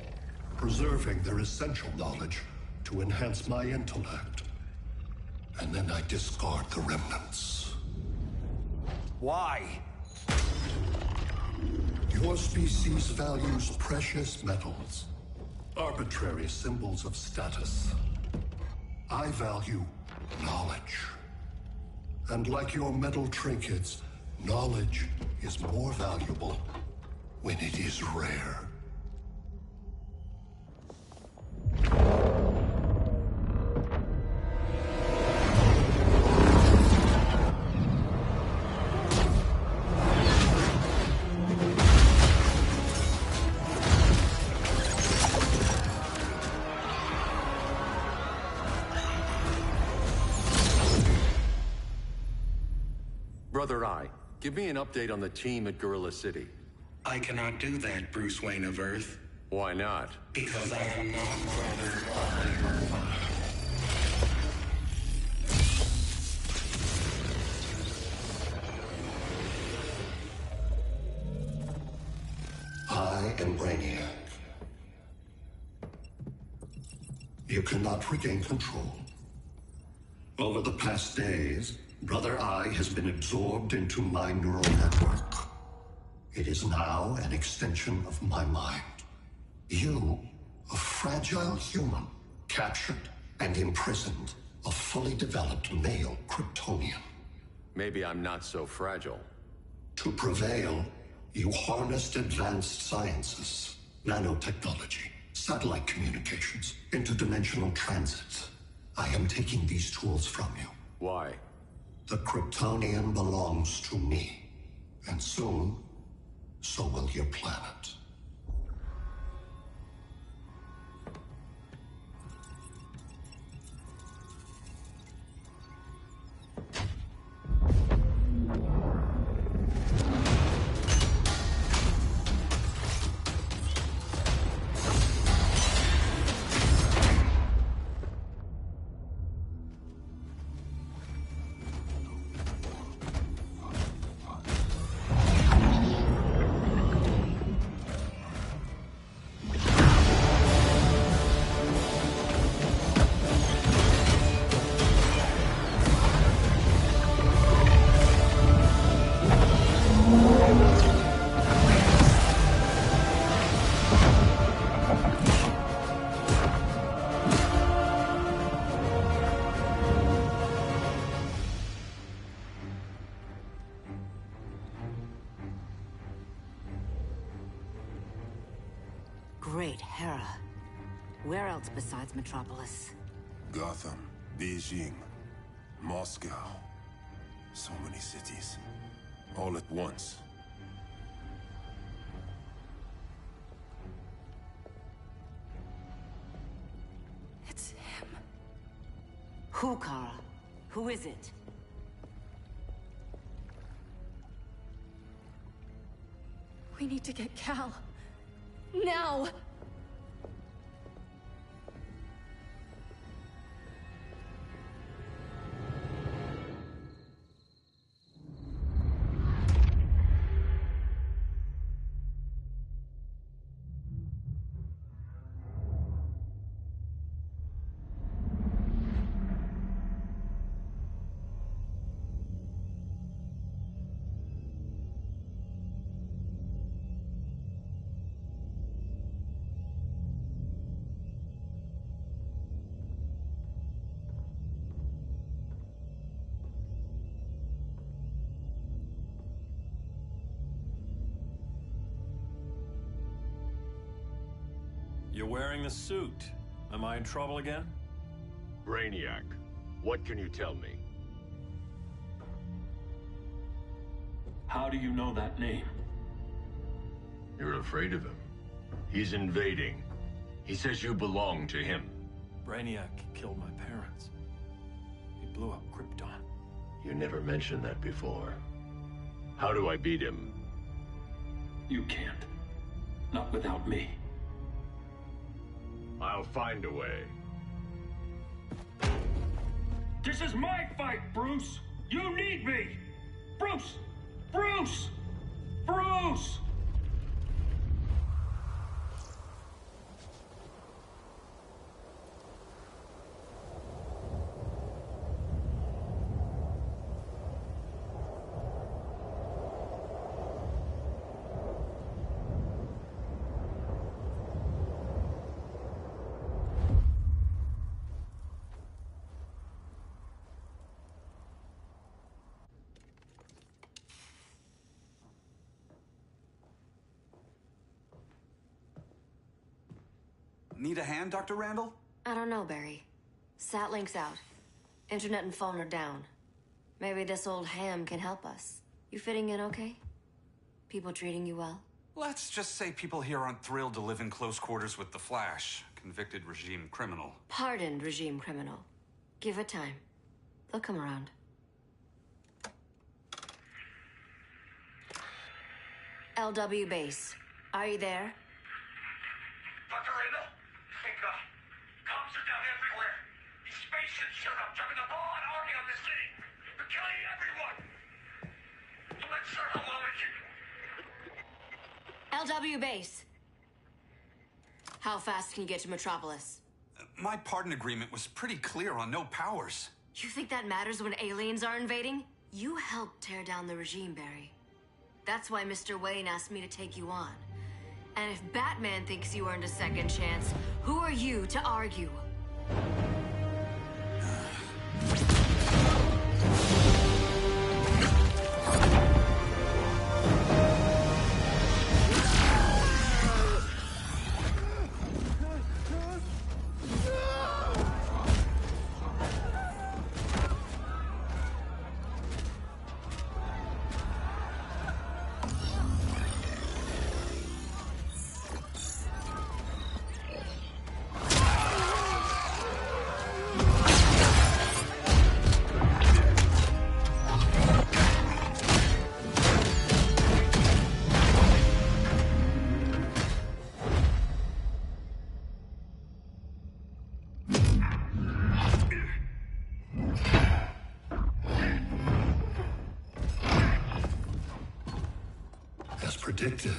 preserving their essential knowledge to enhance my intellect. And then I discard the remnants. Why? Your species values precious metals, arbitrary symbols of status. I value knowledge. And like your metal trinkets, knowledge is more valuable when it is rare. Brother Eye, give me an update on the team at Gorilla City. I cannot do that, Bruce Wayne of Earth. Why not? Because I am not brother. I am Brainiac. You cannot regain control. Over the past days, Brother Eye has been absorbed into my neural network. It is now an extension of my mind. You, a fragile human, captured and imprisoned a fully developed male Kryptonian. Maybe I'm not so fragile. To prevail, you harnessed advanced sciences, nanotechnology, satellite communications, interdimensional transits. I am taking these tools from you. Why? The Kryptonian belongs to me. And soon, so will your planet. Great Hera. Where else besides Metropolis? Gotham, Beijing, Moscow. So many cities. All at once. It's him. Who, Kara? Who is it? We need to get Cal. Now! You're wearing the suit. Am I in trouble again? Brainiac, what can you tell me? How do you know that name? You're afraid of him. He's invading. He says you belong to him. Brainiac killed my parents. He blew up Krypton. You never mentioned that before. How do I beat him? You can't. Not without me. I'll find a way. This is my fight, Bruce! You need me! Bruce! Bruce! Bruce! Need a hand, Dr. Randall? I don't know, Barry. Satlink's out. Internet and phone are down. Maybe this old ham can help us. You fitting in okay? People treating you well? Let's just say people here aren't thrilled to live in close quarters with the Flash, convicted regime criminal. Pardoned regime criminal. Give it time. They'll come around. LW base. Are you there? Dr. Randall? Thank God. Cops are down everywhere. These spaceships showed up, dropping a ball and army on the city. They're killing everyone. So let's circle while we can. LW base. How fast can you get to Metropolis? My pardon agreement was pretty clear on no powers. You think that matters when aliens are invading? You helped tear down the regime, Barry. That's why Mr. Wayne asked me to take you on. And if Batman thinks you earned a second chance, who are you to argue? Predicted,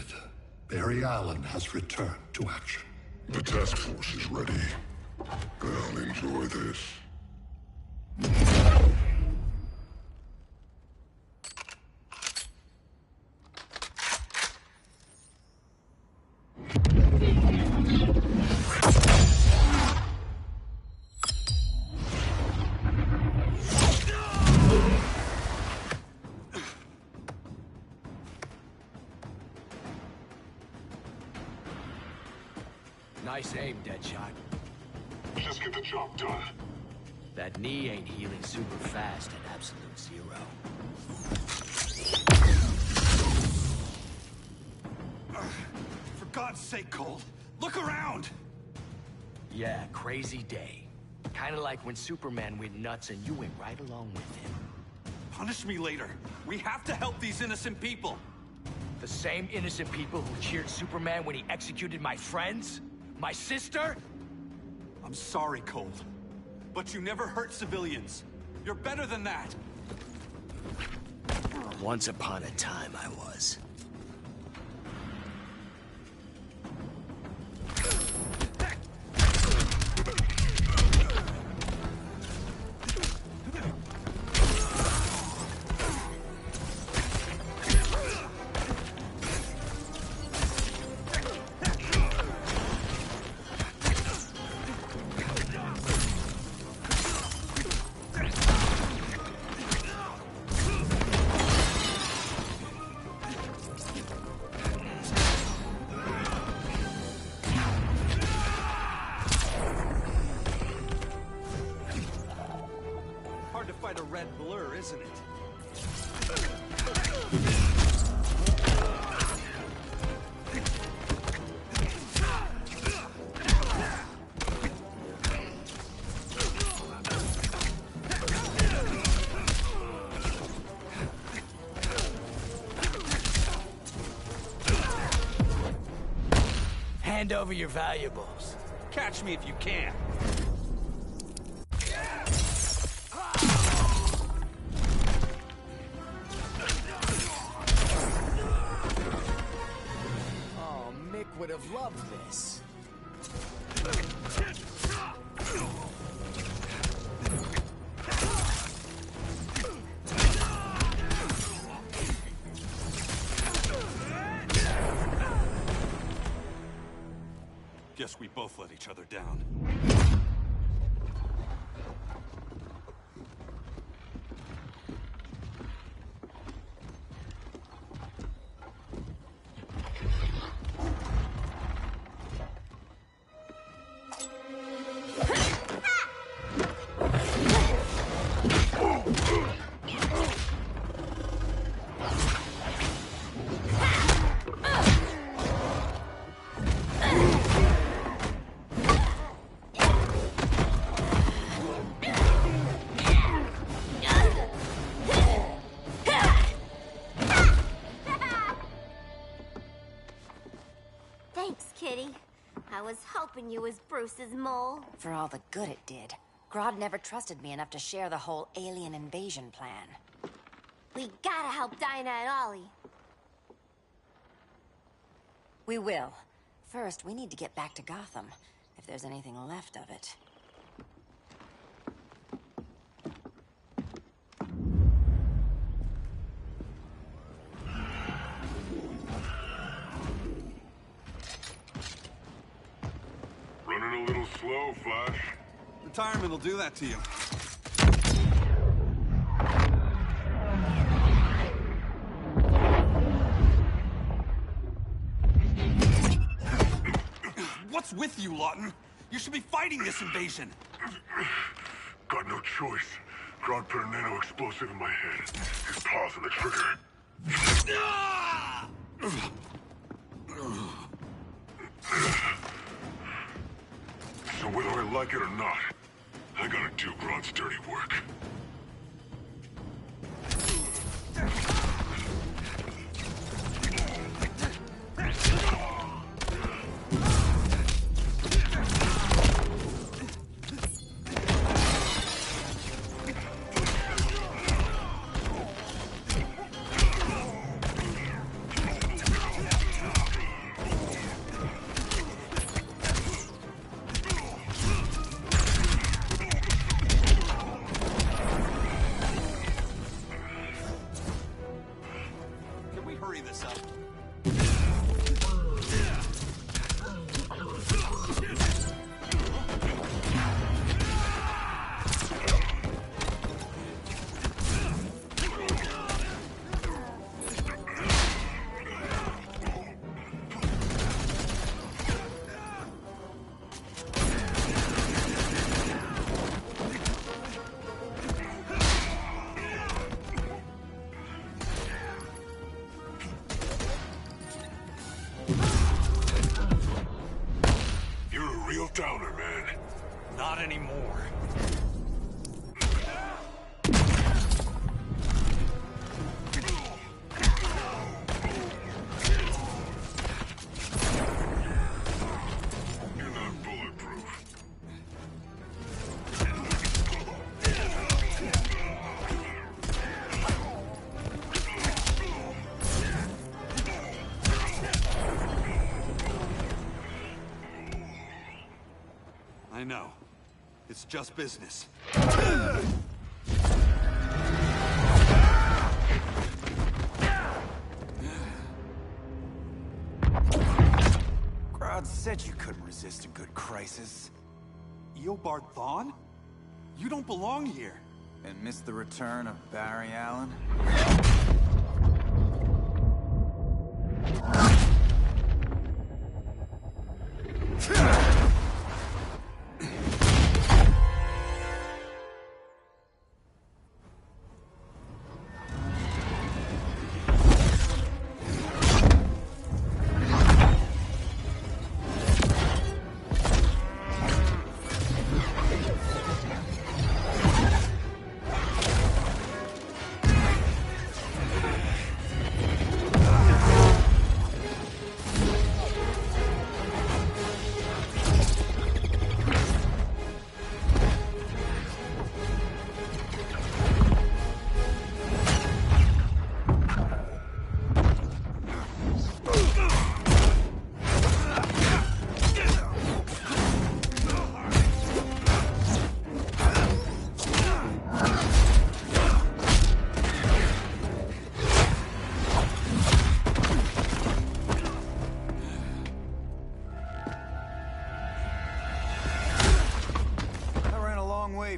Barry Allen has returned to action. The task force is ready. I'll enjoy this. Nice aim, Deadshot. Just get the job done. That knee ain't healing super fast at absolute zero. For God's sake, Cole, look around! Yeah, crazy day. Kinda like when Superman went nuts and you went right along with him. Punish me later. We have to help these innocent people. The same innocent people who cheered Superman when he executed my friends? My sister? I'm sorry, Cole. But you never hurt civilians. You're better than that. Once upon a time, I was. Hard to fight a red blur, isn't it? Hand over your valuables. Catch me if you can. Oh, Mick would have loved this. Guess we both let each other down. Thanks, Kitty. I was hoping you was Bruce's mole. For all the good it did. Grodd never trusted me enough to share the whole alien invasion plan. We gotta help Dinah and Ollie. We will. First, we need to get back to Gotham, if there's anything left of it. Running a little slow, Flash. Retirement will do that to you. What's with you, Lawton? You should be fighting this invasion. Got no choice. Grodd put a nano explosive in my head. His paws on the trigger. So whether I like it or not, I gotta do Grodd's dirty work. It's just business. Grodd said you couldn't resist a good crisis. Eobard Thawne? You don't belong here. And miss the return of Barry Allen?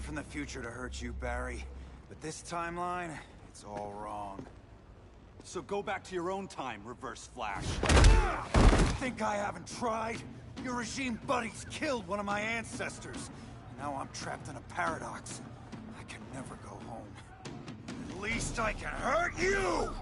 From the future to hurt you, Barry. But this timeline, it's all wrong. So go back to your own time, Reverse Flash. Think I haven't tried? Your regime buddies killed one of my ancestors. Now I'm trapped in a paradox. I can never go home. At least I can hurt you!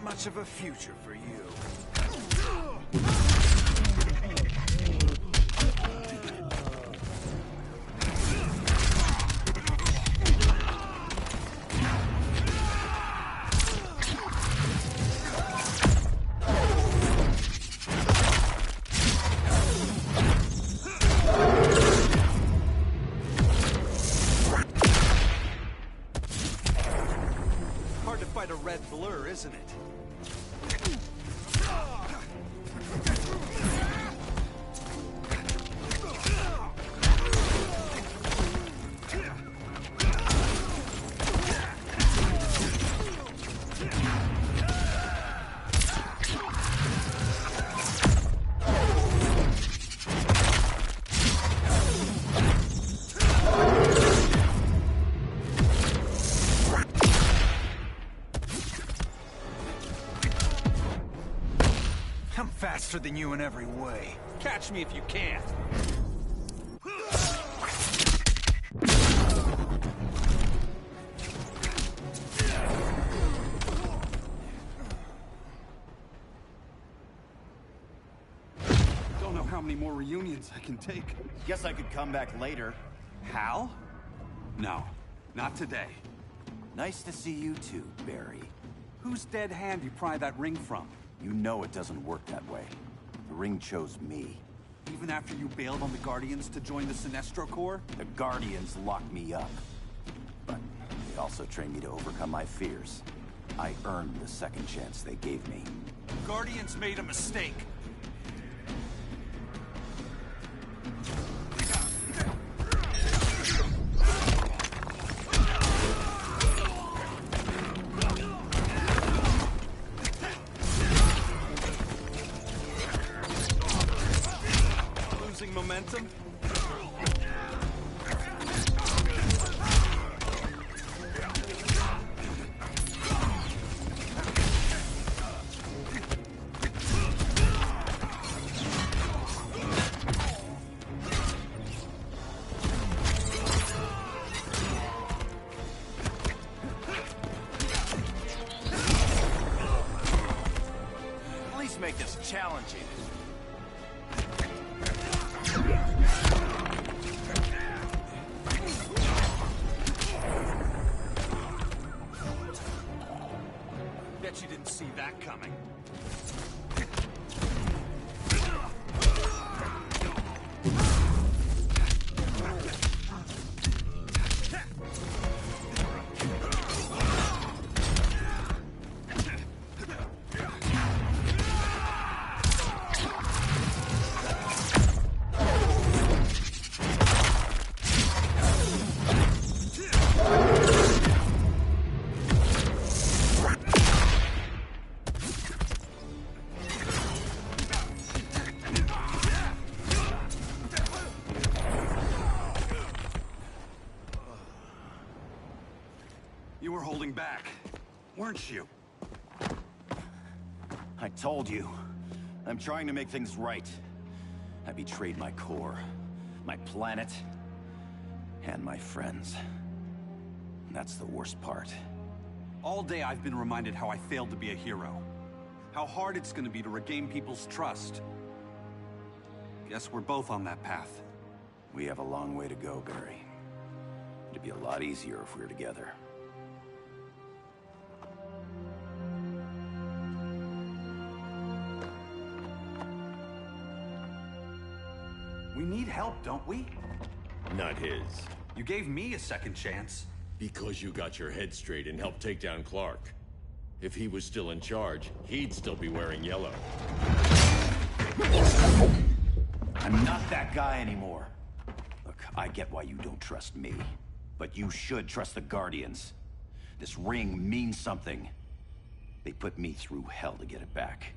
Much of a future for you. Hard to fight a red blur, isn't it? I'm faster than you in every way. Catch me if you can. Don't know how many more reunions I can take. Guess I could come back later. Hal? No, not today. Nice to see you too, Barry. Whose dead hand you pry that ring from? You know it doesn't work that way. The ring chose me. Even after you bailed on the Guardians to join the Sinestro Corps? The Guardians locked me up. But they also trained me to overcome my fears. I earned the second chance they gave me. Guardians made a mistake. Momentum? holding back, weren't you? I told you. I'm trying to make things right. I betrayed my core, my planet, and my friends. That's the worst part. All day I've been reminded how I failed to be a hero. How hard it's gonna be to regain people's trust. Guess we're both on that path. We have a long way to go, Barry. It'd be a lot easier if we were together. We need help, don't we? Not his. You gave me a second chance. Because you got your head straight and helped take down Clark. If he was still in charge, he'd still be wearing yellow. I'm not that guy anymore. Look, I get why you don't trust me. But you should trust the Guardians. This ring means something. They put me through hell to get it back.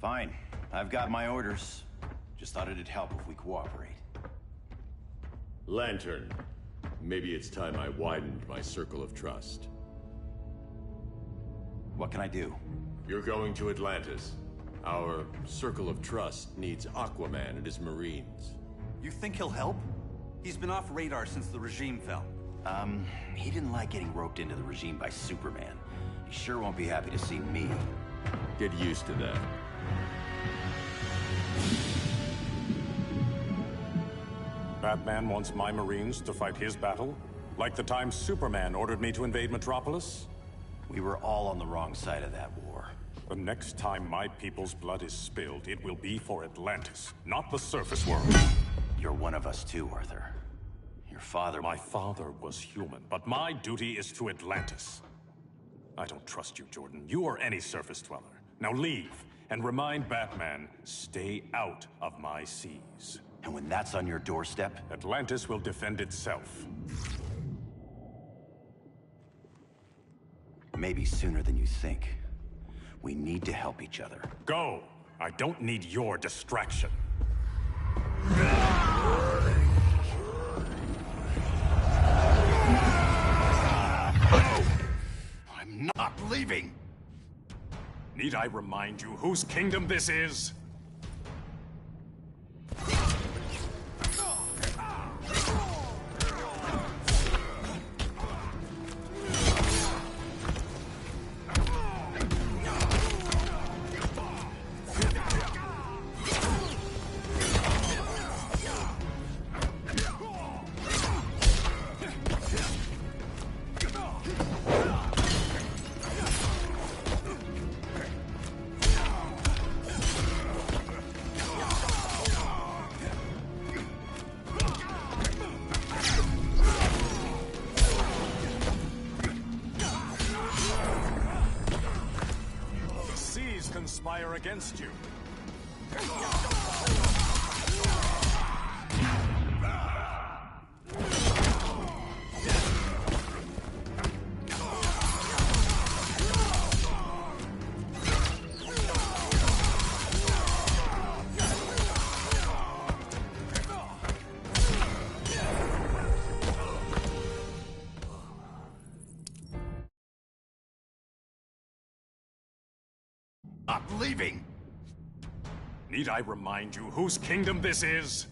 Fine. I've got my orders. Just thought it'd help if we cooperate. Lantern. Maybe it's time I widened my circle of trust. What can I do? You're going to Atlantis. Our circle of trust needs Aquaman and his Marines. You think he'll help? He's been off radar since the regime fell. He didn't like getting roped into the regime by Superman. He sure won't be happy to see me. Get used to that. Batman wants my Marines to fight his battle? Like the time Superman ordered me to invade Metropolis? We were all on the wrong side of that war. The next time my people's blood is spilled, it will be for Atlantis, not the surface world. You're one of us too, Arthur. Your father... My father was human, but my duty is to Atlantis. I don't trust you, Jordan. You or any surface dweller. Now leave, and remind Batman, stay out of my seas. And when that's on your doorstep? Atlantis will defend itself. Maybe sooner than you think. We need to help each other. Go! I don't need your distraction. I'm not leaving! Need I remind you whose kingdom this is? Conspire against you. Not leaving! Need I remind you whose kingdom this is?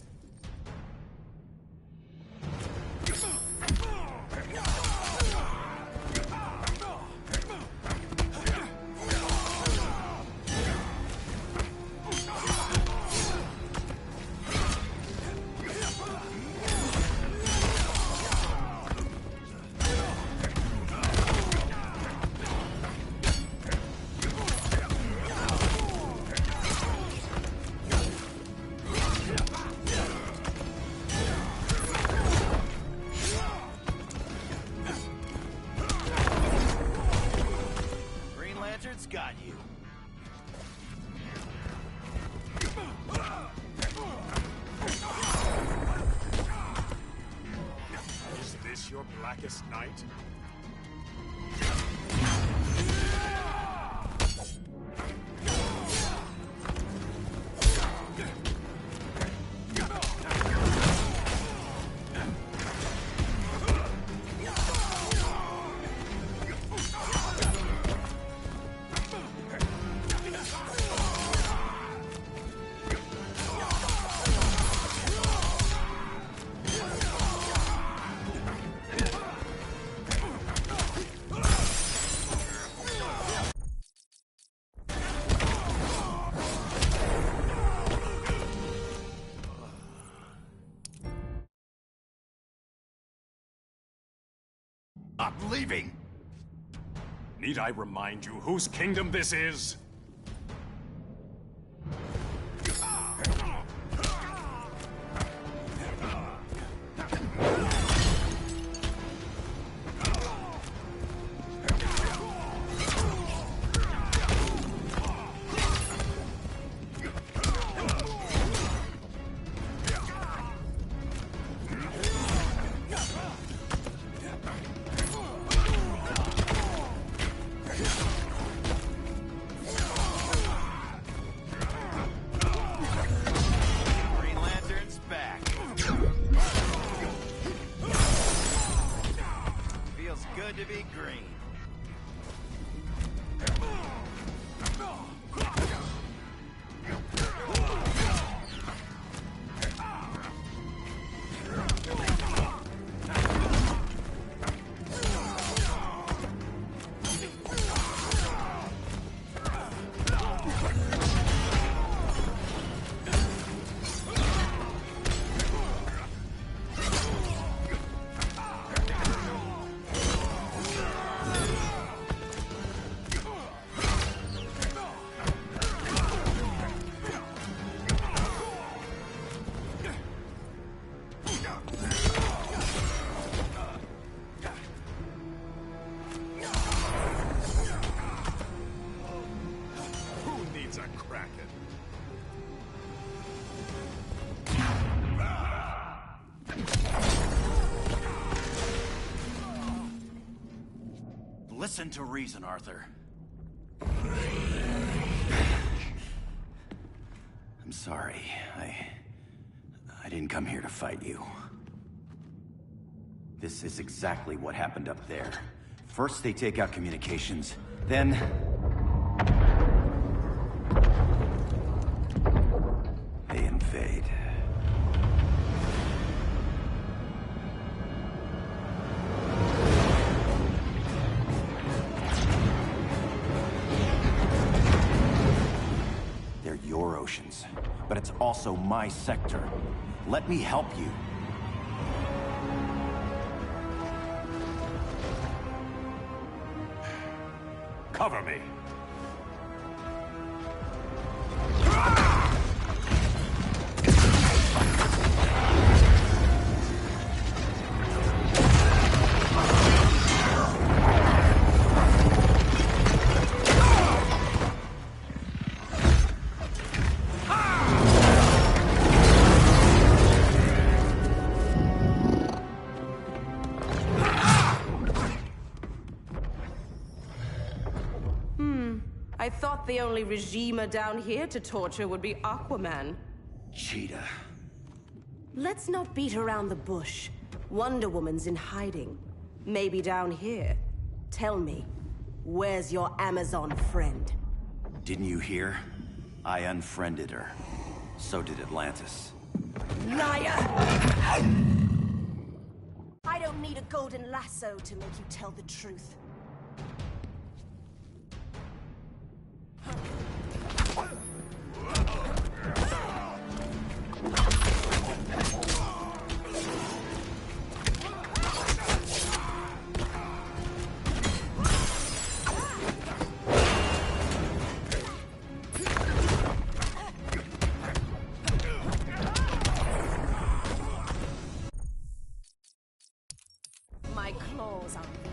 Got you. Is this your blackest night? I'm leaving! Need I remind you whose kingdom this is? To be green. Listen to reason, Arthur. I'm sorry. I didn't come here to fight you. This is exactly what happened up there. First they take out communications, then... they invade. They're your oceans, but it's also my sector. Let me help you. Cover me. I thought the only regimer down here to torture would be Aquaman. Cheetah. Let's not beat around the bush. Wonder Woman's in hiding. Maybe down here. Tell me, where's your Amazon friend? Didn't you hear? I unfriended her. So did Atlantis. Liar! I don't need a golden lasso to make you tell the truth. My claws are real.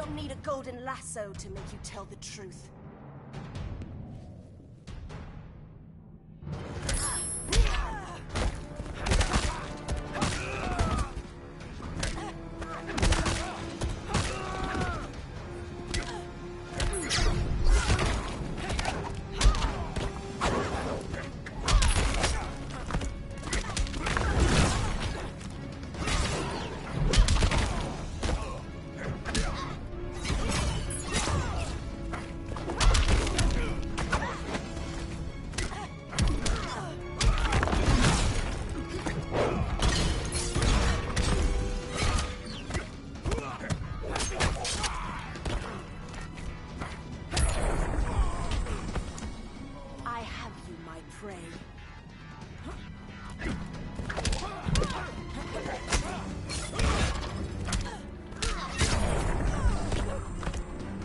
don't need a golden lasso to make you tell the truth.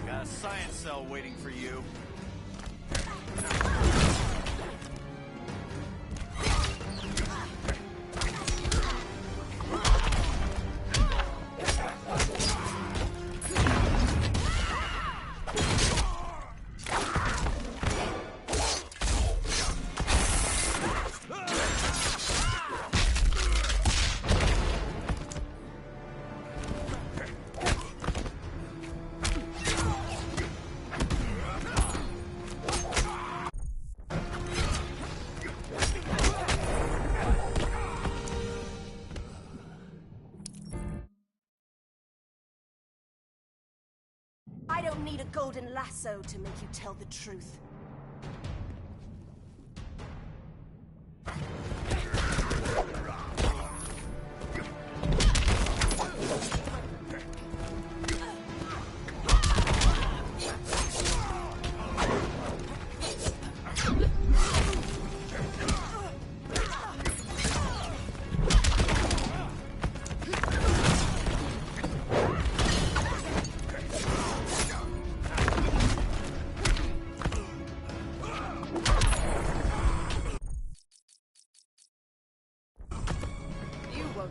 Got a science cell waiting for you. I don't need a golden lasso to make you tell the truth.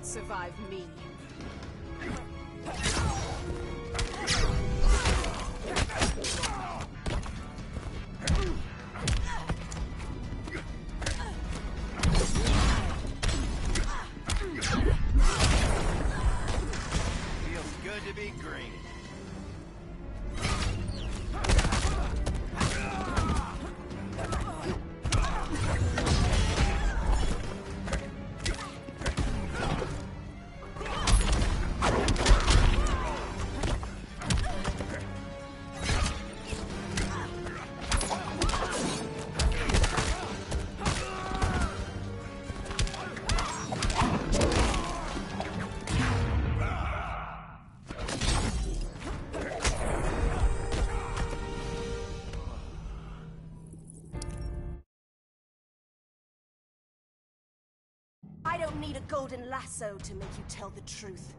Survive me. Feels good to be green. I don't need a golden lasso to make you tell the truth.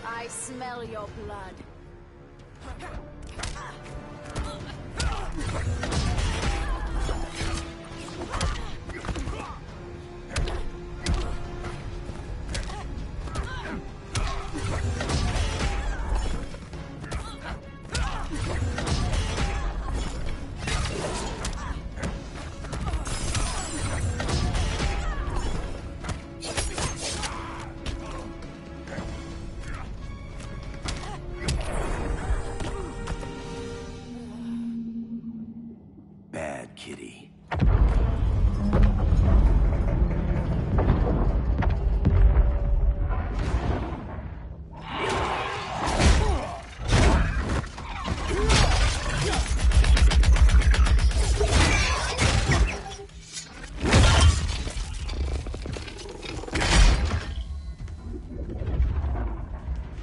I smell your blood. bad, kitty.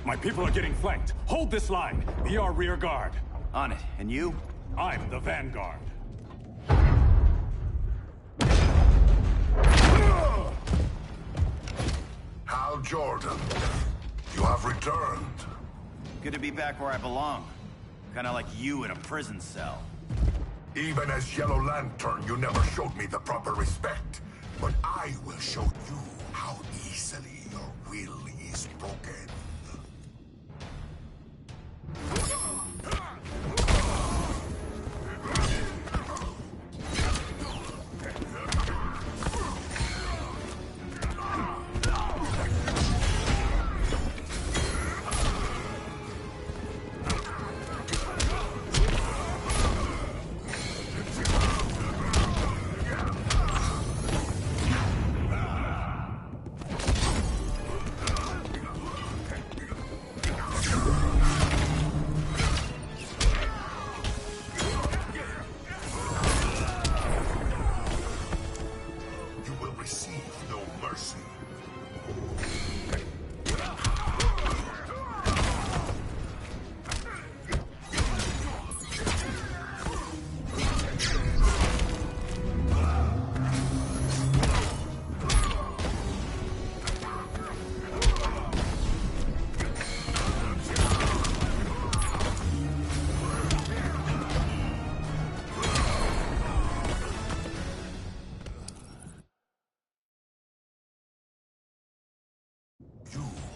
My people are getting flanked. Hold this line. Be our rear guard. On it. And you? I'm the vanguard. Hal Jordan, you have returned. Good to be back where I belong. Kinda like you in a prison cell. Even as Yellow Lantern, you never showed me the proper respect. But I will show you how easily your will is broken.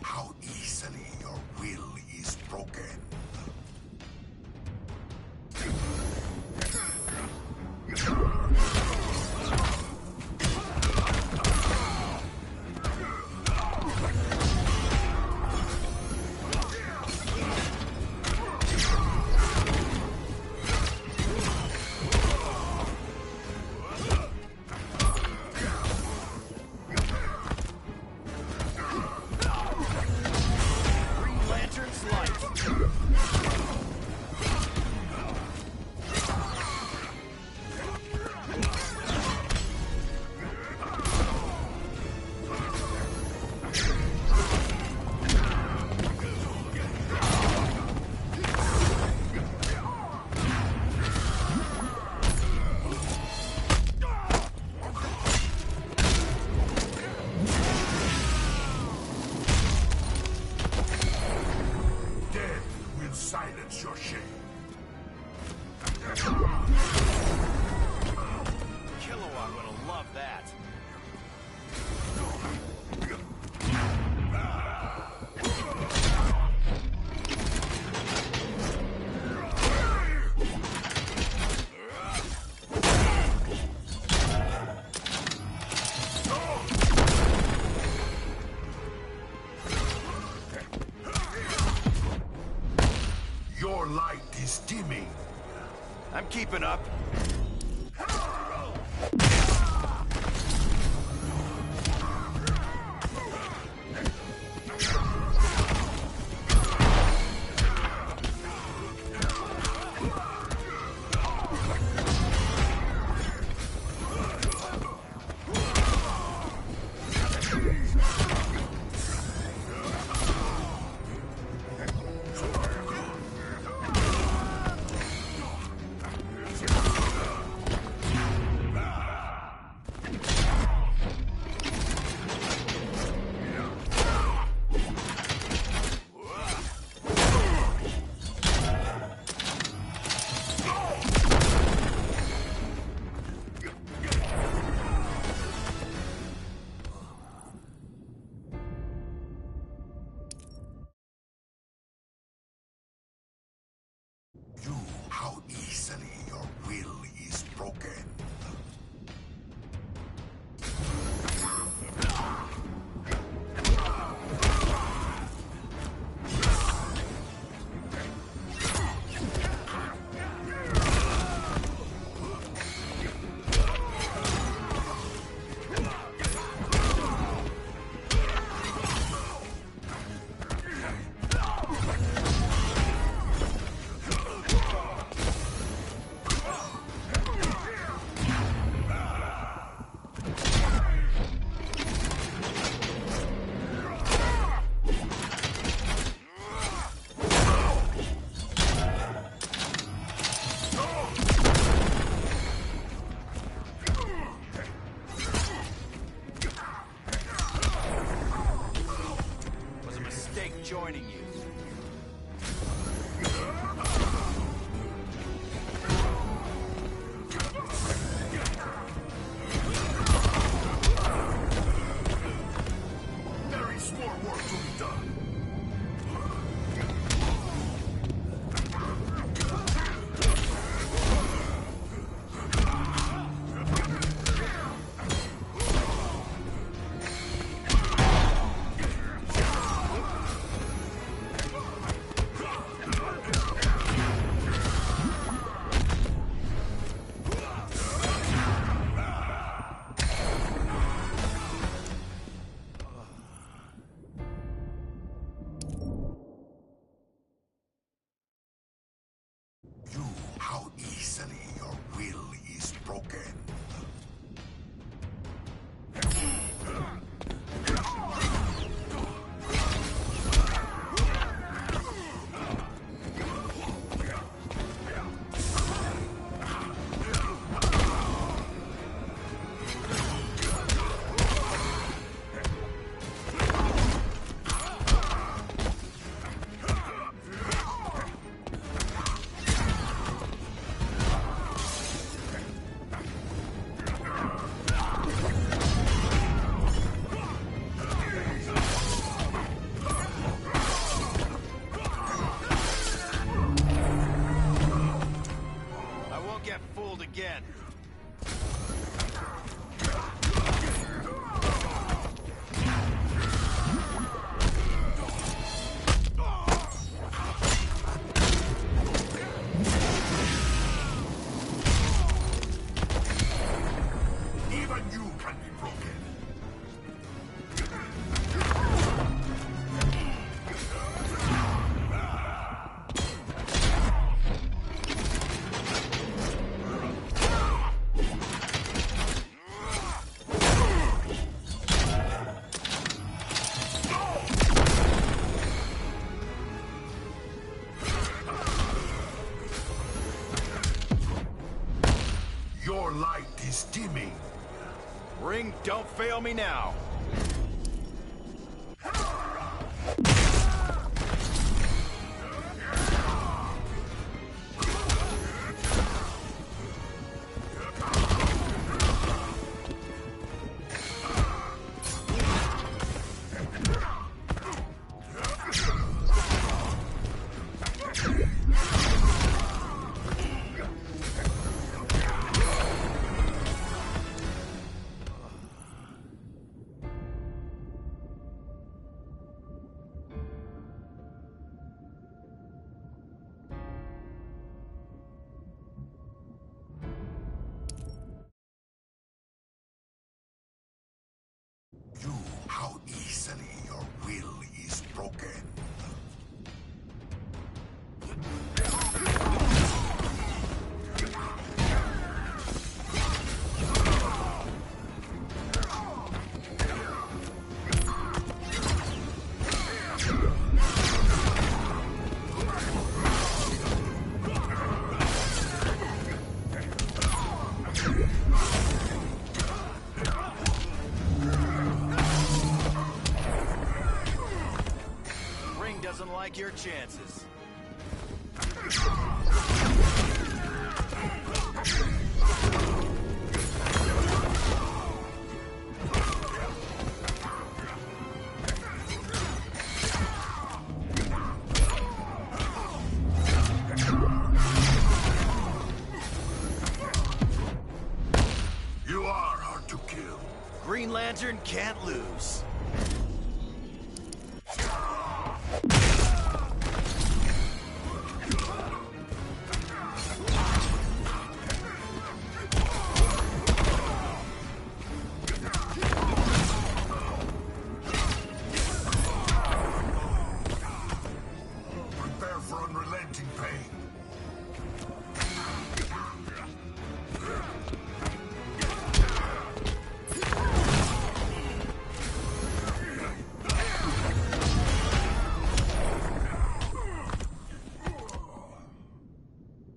How easily your will is broken. Silence your shame. Kilowatt would have loved that. Your light is dimming. I'm keeping up. How easily your will is broken. how easily your will is broken. Again. Even you can be broken. Your light is dimming. Ring, don't fail me now. How easily your will is broken. Doesn't like your chances. You are hard to kill. Green Lantern can't lose. Prepare for unrelenting pain.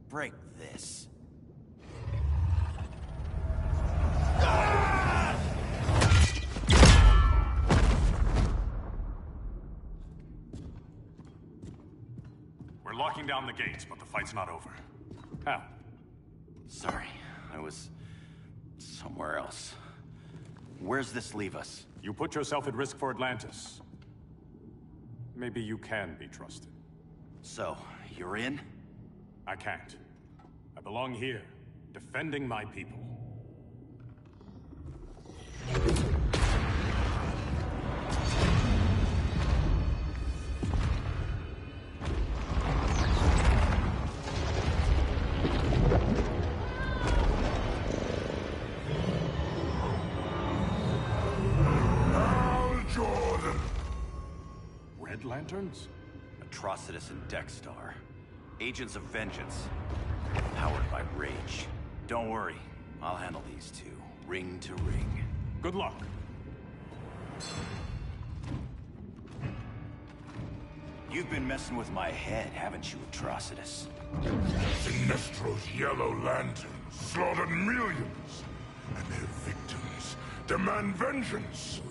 Break this. We're locking down the gates, but the fight's not over. How? Sorry, I was somewhere else. Where's this leave us? You put yourself at risk for Atlantis. Maybe you can be trusted. So, you're in? I can't. I belong here, defending my people. Red Lanterns? Atrocitus and Dexstar. Agents of Vengeance. Power Don't worry. I'll handle these two, ring to ring. Good luck. You've been messing with my head, haven't you, Atrocitus? Sinestro's yellow lanterns slaughtered millions, and their victims demand vengeance.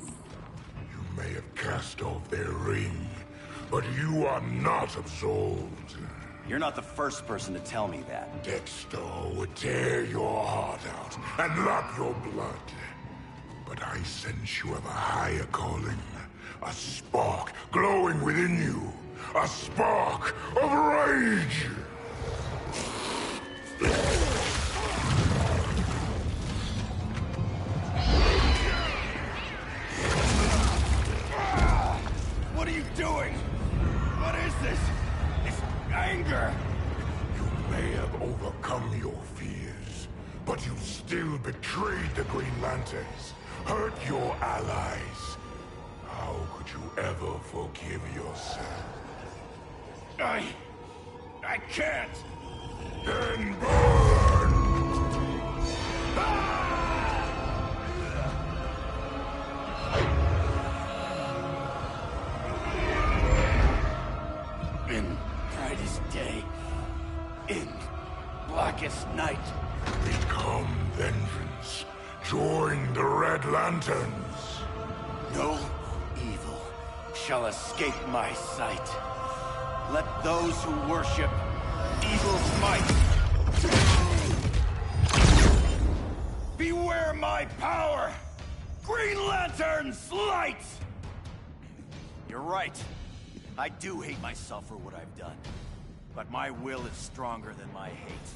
You may have cast off their ring, but you are not absolved. You're not the first person to tell me that. Dexter would tear your heart out and lap your blood. But I sense you have a higher calling. A spark glowing within you. A spark of rage! What are you doing? What is this? It's anger! You may have overcome your fears, but you still betrayed the Green Lanterns, hurt your allies. How could you ever forgive yourself? I can't! Then burn! In brightest day, in blackest night. Become vengeance. Join the Red Lanterns. No evil shall escape my sight. Let those who worship evil's might beware my power! Green Lantern's light! You're right. I do hate myself for what I've done. But my will is stronger than my hate.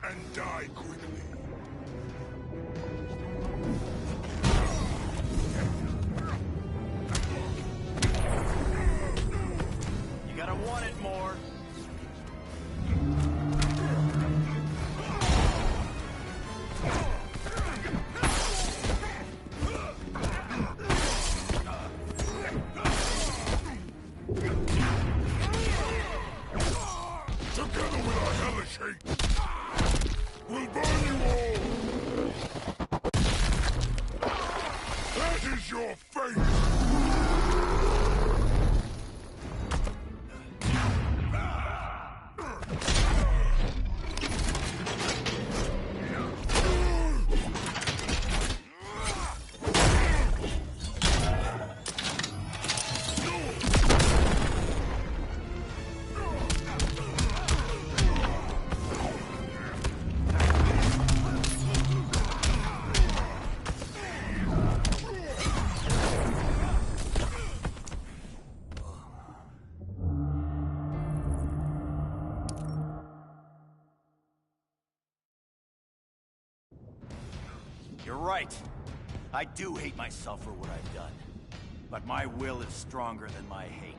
And die quickly. You gotta want it more. Together with our hellish hate, we'll burn you all! That is your fate! You're right. I do hate myself for what I've done. But my will is stronger than my hate.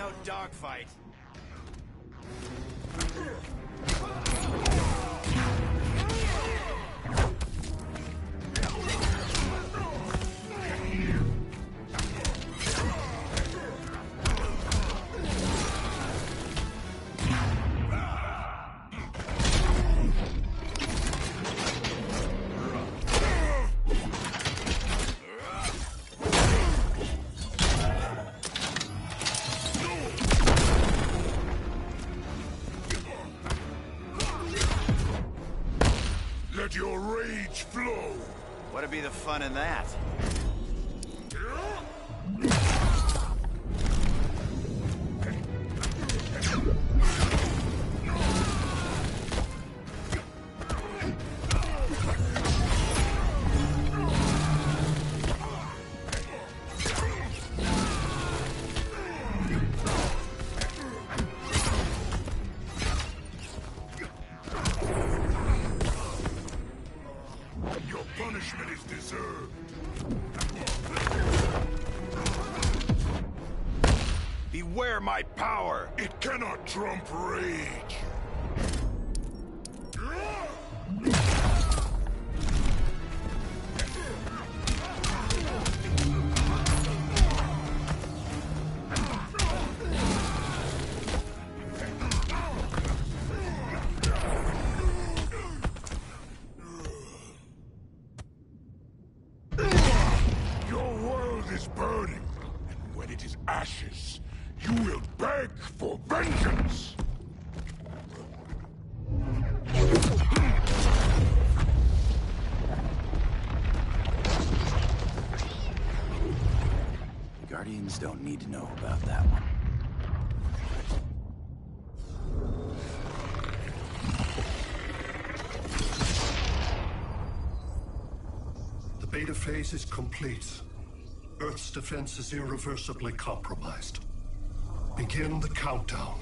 out dogfight. Let your rage flow. What'd be the fun in that? Your punishment is deserved. Beware my power! It cannot trump rage. Your world is burning, and when it is ashes, you will beg for vengeance! The Guardians don't need to know about that one. The beta phase is complete. Earth's defense is irreversibly compromised. Begin the countdown.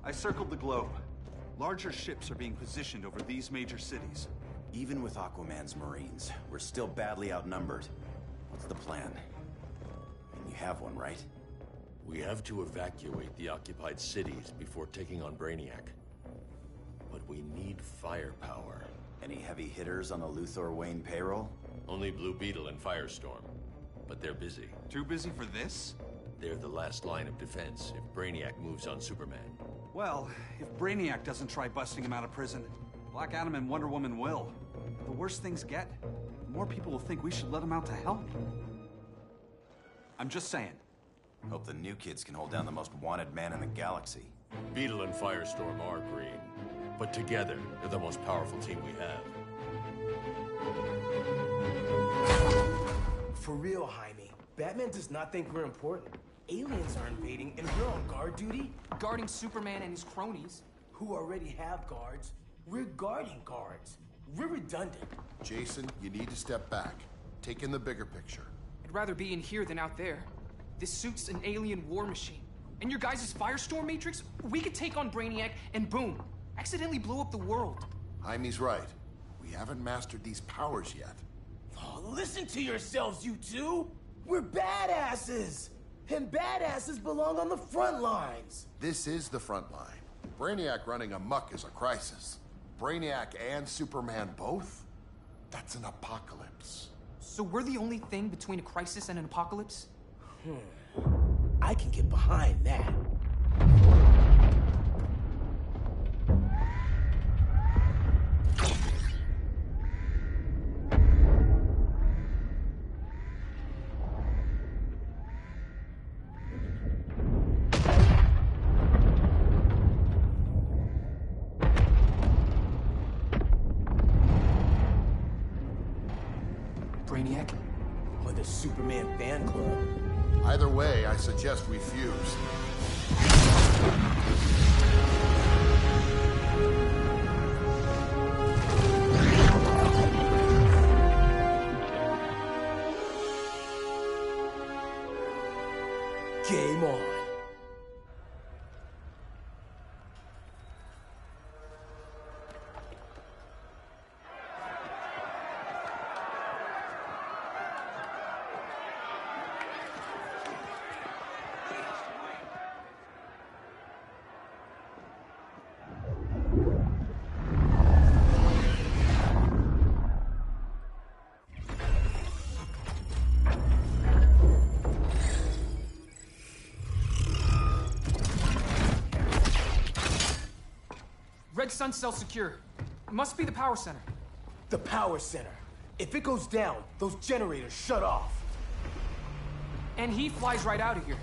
I circled the globe. Larger ships are being positioned over these major cities. Even with Aquaman's Marines, we're still badly outnumbered. What's the plan? And you have one, right? We have to evacuate the occupied cities before taking on Brainiac. But we need firepower. Any heavy hitters on the Luthor Wayne payroll? Only Blue Beetle and Firestorm. But they're busy. Too busy for this? They're the last line of defense if Brainiac moves on Superman. Well, if Brainiac doesn't try busting him out of prison, Black Adam and Wonder Woman will. The worse things get, the more people will think we should let him out to help. I'm just saying. Hope the new kids can hold down the most wanted man in the galaxy. Beetle and Firestorm are green, but together, they're the most powerful team we have. For real, Jaime. Batman does not think we're important. Aliens are invading, and we're on guard duty? Guarding Superman and his cronies. Who already have guards. We're guarding guards. We're redundant. Jason, you need to step back. Take in the bigger picture. I'd rather be in here than out there. This suit's an alien war machine. And your guys' Firestorm Matrix, we could take on Brainiac and boom, accidentally blow up the world. Jaime's right. We haven't mastered these powers yet. Oh, listen to yourselves, you two! We're badasses! And badasses belong on the front lines! This is the front line. Brainiac running amok is a crisis. Brainiac and Superman both? That's an apocalypse. So we're the only thing between a crisis and an apocalypse? I can get behind that. Brainiac? Or the Superman fan club? Either way, I suggest we fuse. Game on. Red Sun cell secure. Must be the power center. The power center. If it goes down, those generators shut off. And he flies right out of here.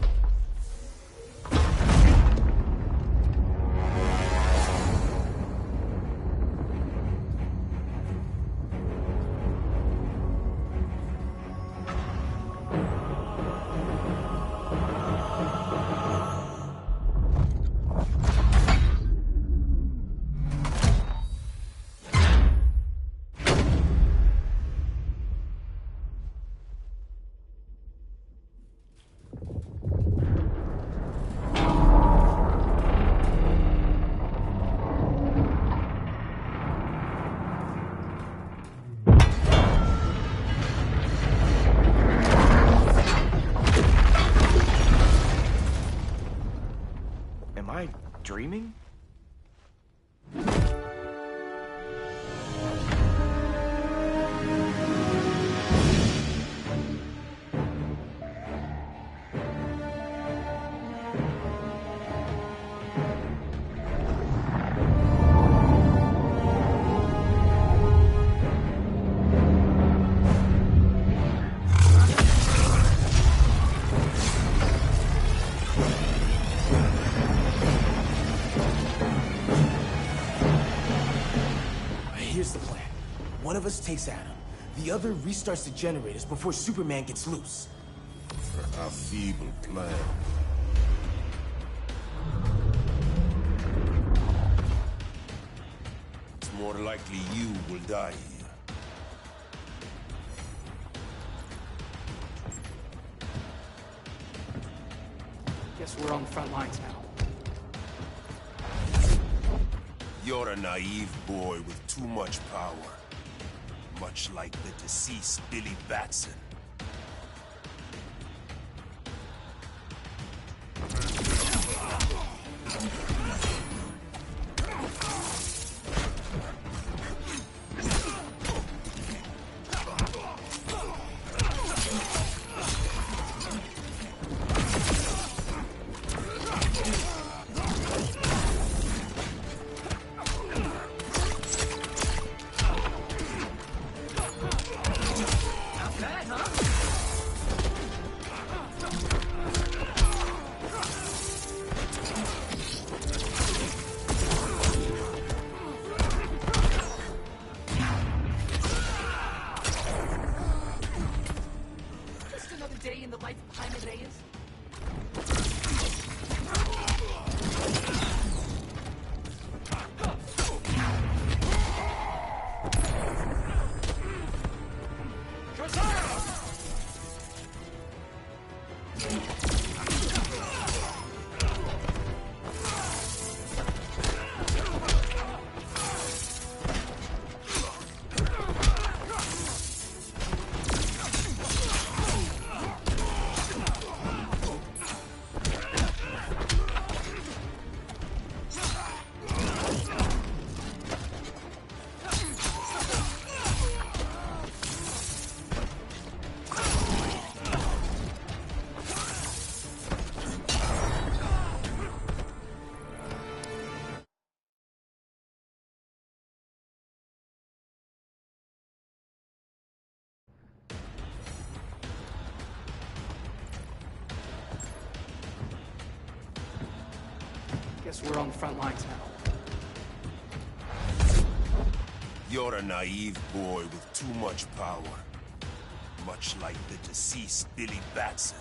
Am I dreaming? Here's the plan. One of us takes Adam. The other restarts the generators before Superman gets loose. A feeble plan. It's more likely you will die here. Guess we're on the front lines now. You're a naive boy with too much power. Much like the deceased Billy Batson. Not bad, huh? Guess we're on the front lines now. You're a naive boy with too much power. Much like the deceased Billy Batson.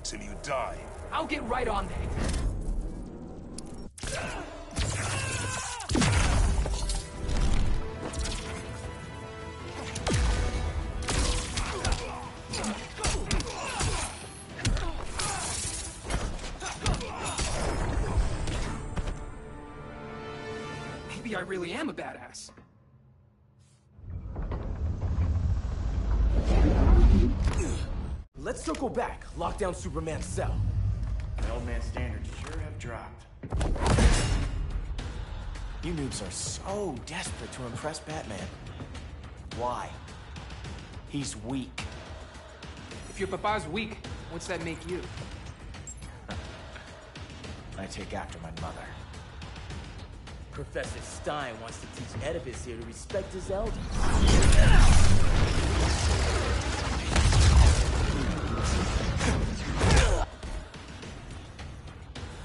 Till you die. I'll get right on that. Maybe I really am a badass. Let's circle back, lock down Superman's cell. The old man's standards sure have dropped. You noobs are so desperate to impress Batman. Why? He's weak. If your papa's weak, what's that make you? I take after my mother. Professor Stein wants to teach Oedipus here to respect his elders.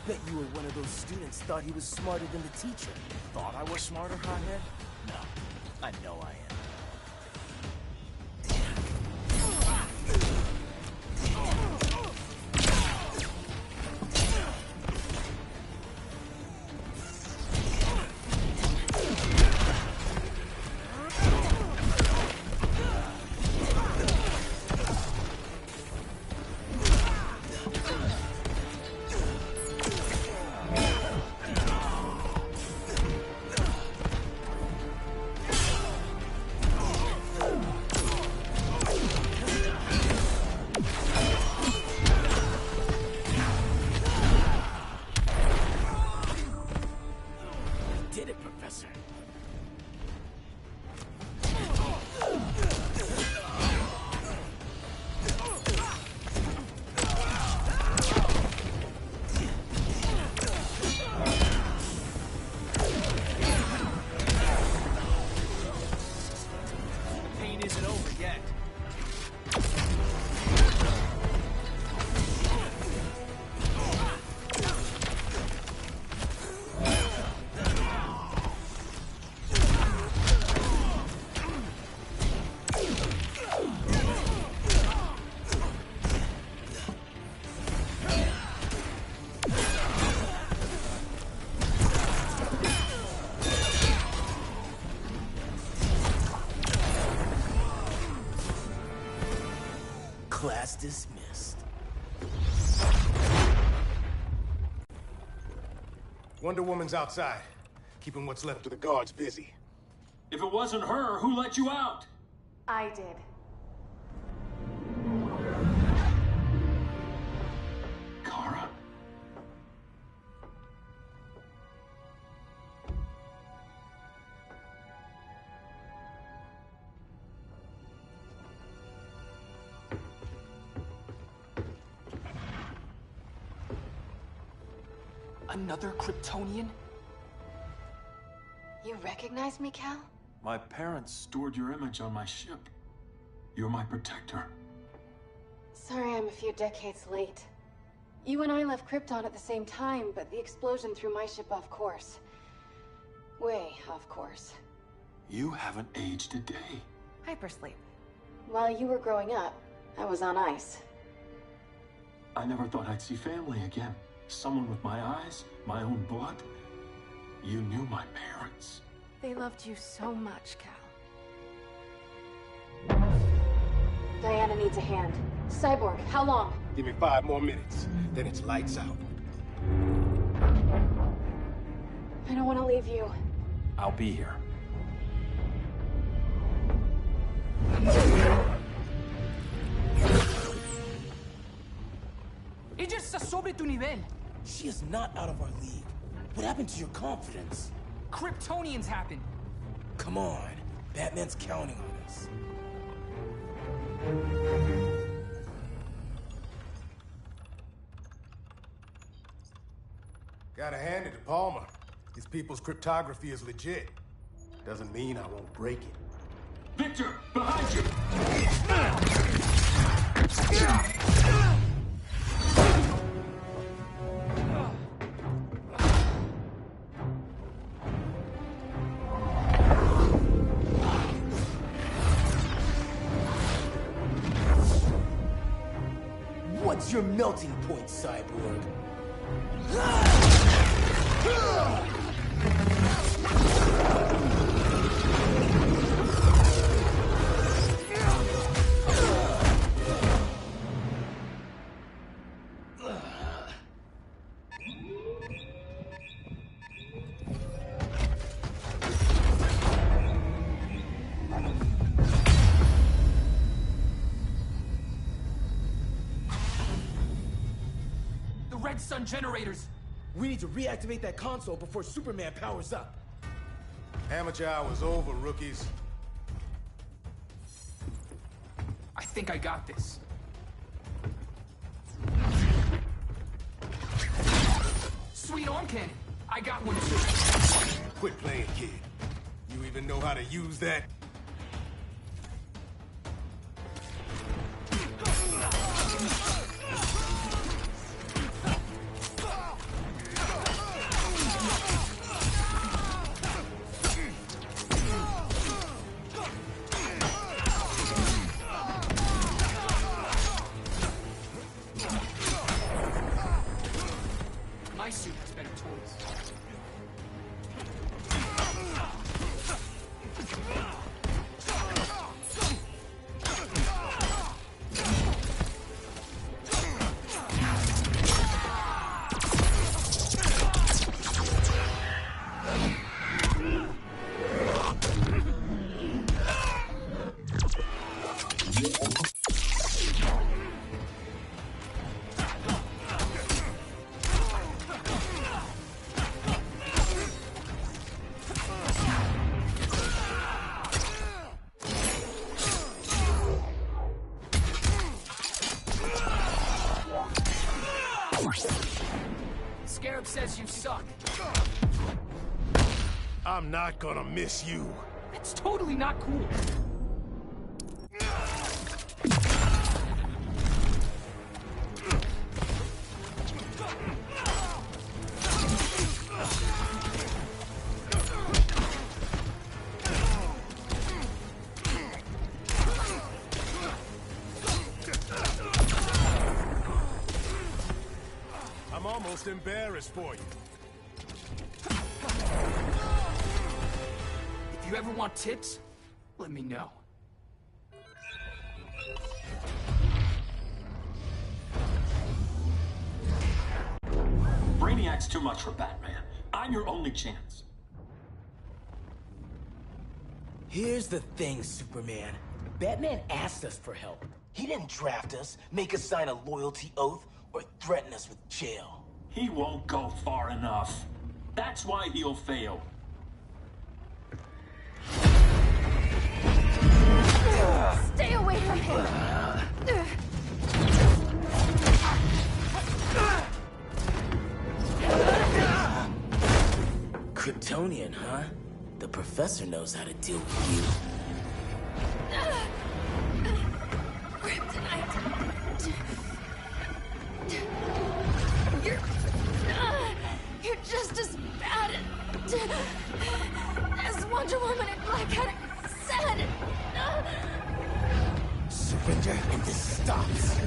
Bet you were one of those students thought he was smarter than the teacher. Thought I was smarter, hothead? No, I know I am. Class dismissed. Wonder Woman's outside, keeping what's left of the guards busy. If it wasn't her, who let you out? I did. Kara? Another Kryptonian? You recognize me, Cal? My parents stored your image on my ship. You're my protector. Sorry I'm a few decades late. You and I left Krypton at the same time, but the explosion threw my ship off course. Way off course. You haven't aged a day. Hypersleep. While you were growing up, I was on ice. I never thought I'd see family again. Someone with my eyes, my own blood. You knew my parents. They loved you so much, Cal. Diana needs a hand. Cyborg, how long? Give me 5 more minutes, then it's lights out. I don't want to leave you. I'll be here. Ella está sobre tu nivel. She is not out of our league. What happened to your confidence? Kryptonians happen. Come on. Batman's counting on us. Gotta hand it to Palmer. These people's cryptography is legit. Doesn't mean I won't break it. Victor, behind you! What's your melting point, Cyborg? Red Sun generators! We need to reactivate that console before Superman powers up. Amateur hour's over, rookies. I think I got this. Sweet arm cannon! I got one too. Quit playing, kid. You even know how to use that? My suit has better tools. Scarab says you suck. I'm not gonna miss you. That's totally not cool. I'm almost embarrassed for you. If you ever want tips, let me know. Brainiac's too much for Batman. I'm your only chance. Here's the thing, Superman. Batman asked us for help. He didn't draft us, make us sign a loyalty oath, or threaten us with jail. He won't go far enough. That's why he'll fail. Stay away from him! Kryptonian, huh? The professor knows how to deal with you. You're just as bad as Wonder Woman and Black Cat said. Surrender and this stops.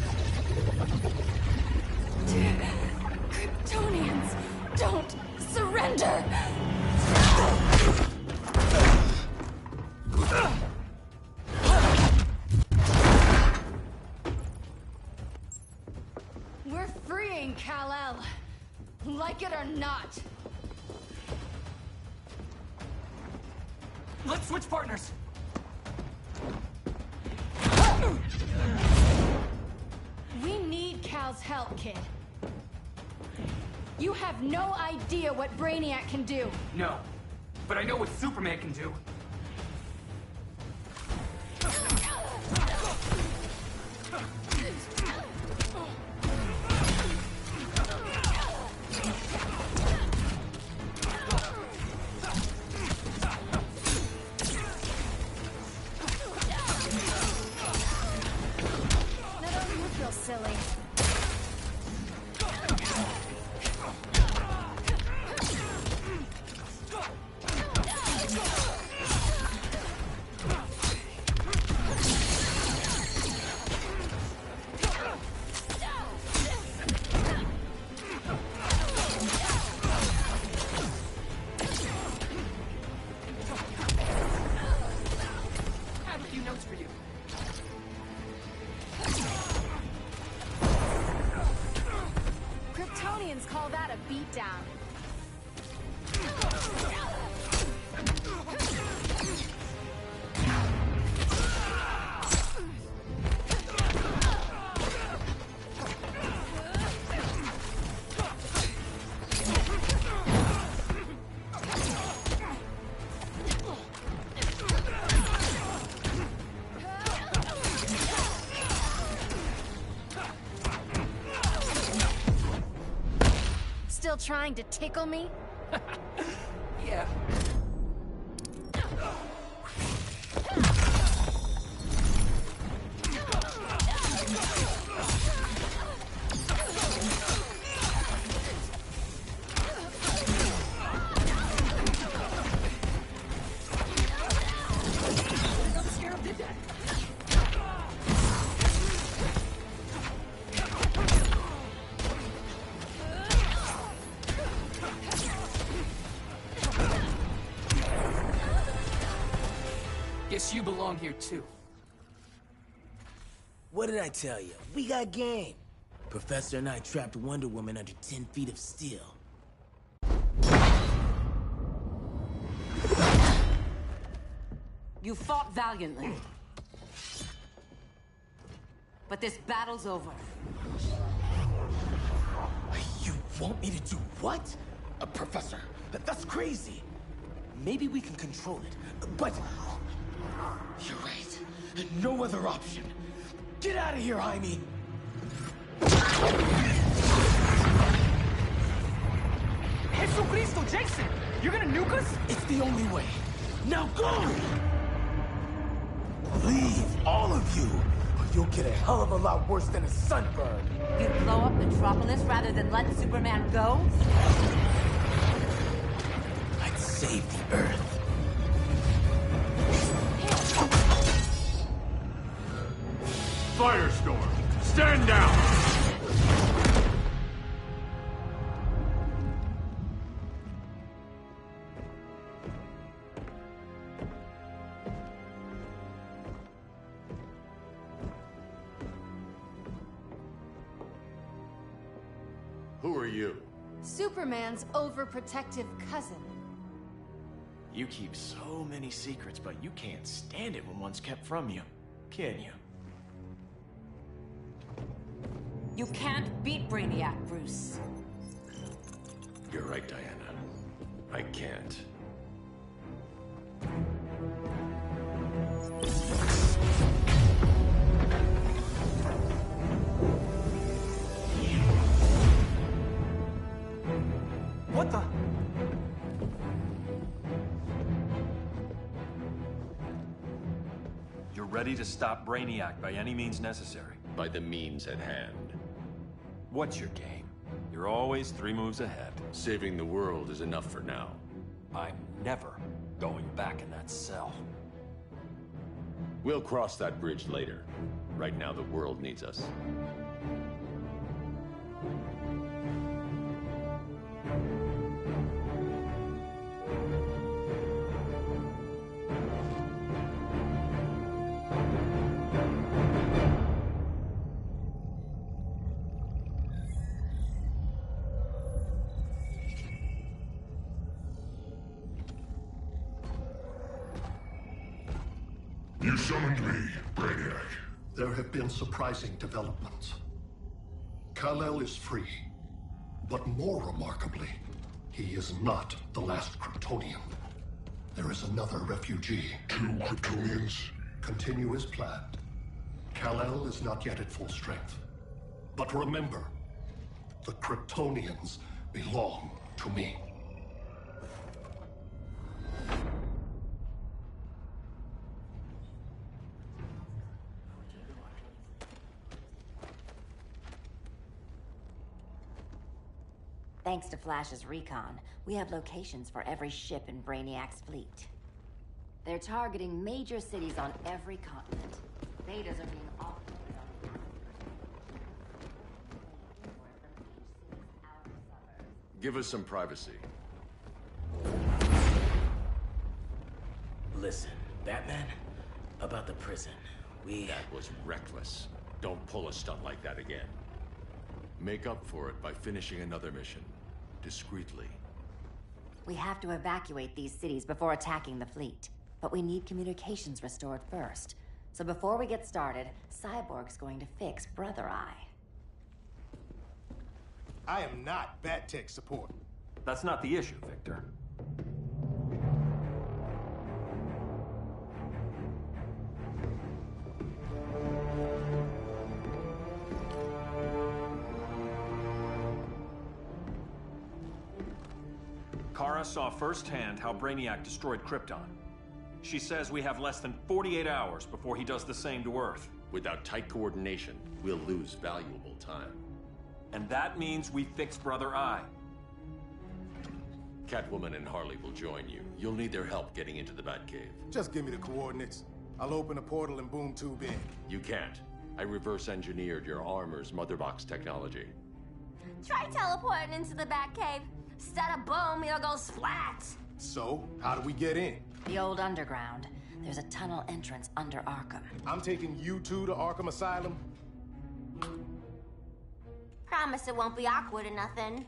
Kryptonians don't Surrender! We're freeing Kal-El. Like it or not. Let's switch partners. We need Cal's help, kid. You have no idea what Brainiac can do. No, but I know what Superman can do. Silly. I have a few notes for you. Kryptonians call that a beatdown. Still trying to tickle me? Yeah. Guess you belong here too. What did I tell you? We got game. Professor and I trapped Wonder Woman under 10 feet of steel. You fought valiantly. But this battle's over. You want me to do what? Professor, that's crazy. Maybe we can control it, but... You're right. No other option. Get out of here, Jaime! Jesucristo, Jason! You're gonna nuke us? It's the only way. Now go! Leave, all of you, or you'll get a hell of a lot worse than a sunburn. You'd blow up Metropolis rather than let Superman go? I'd save the Earth. Firestorm, stand down! Who are you? Superman's overprotective cousin. You keep so many secrets, but you can't stand it when one's kept from you, can you? You can't beat Brainiac, Bruce. You're right, Diana. I can't. What the? You're ready to stop Brainiac by any means necessary. By the means at hand. What's your game? You're always 3 moves ahead. Saving the world is enough for now. I'm never going back in that cell. We'll cross that bridge later. Right now, the world needs us. You summoned me, Brainiac. There have been surprising developments. Kal-El is free. But more remarkably, he is not the last Kryptonian. There is another refugee. 2 Kryptonians? Continue as planned. Kal-El is not yet at full strength. But remember, the Kryptonians belong to me. Thanks to Flash's recon, we have locations for every ship in Brainiac's fleet. They're targeting major cities on every continent. Betas are being offloaded on the Give us some privacy. Listen, Batman, about the prison, That was reckless. Don't pull a stunt like that again. Make up for it by finishing another mission. Discreetly. We have to evacuate these cities before attacking the fleet. But we need communications restored first. So before we get started, Cyborg's going to fix Brother Eye. I am not Bat Tech support. That's not the issue, Victor. Kara saw firsthand how Brainiac destroyed Krypton. She says we have less than 48 hours before he does the same to Earth. Without tight coordination, we'll lose valuable time. And that means we fix Brother Eye. Catwoman and Harley will join you. You'll need their help getting into the Batcave. Just give me the coordinates. I'll open a portal and boom tube in. You can't. I reverse engineered your armor's motherbox technology. Try teleporting into the Batcave. Instead of boom, you'll go splat. So, how do we get in? The old underground. There's a tunnel entrance under Arkham. I'm taking you two to Arkham Asylum. Promise it won't be awkward or nothing.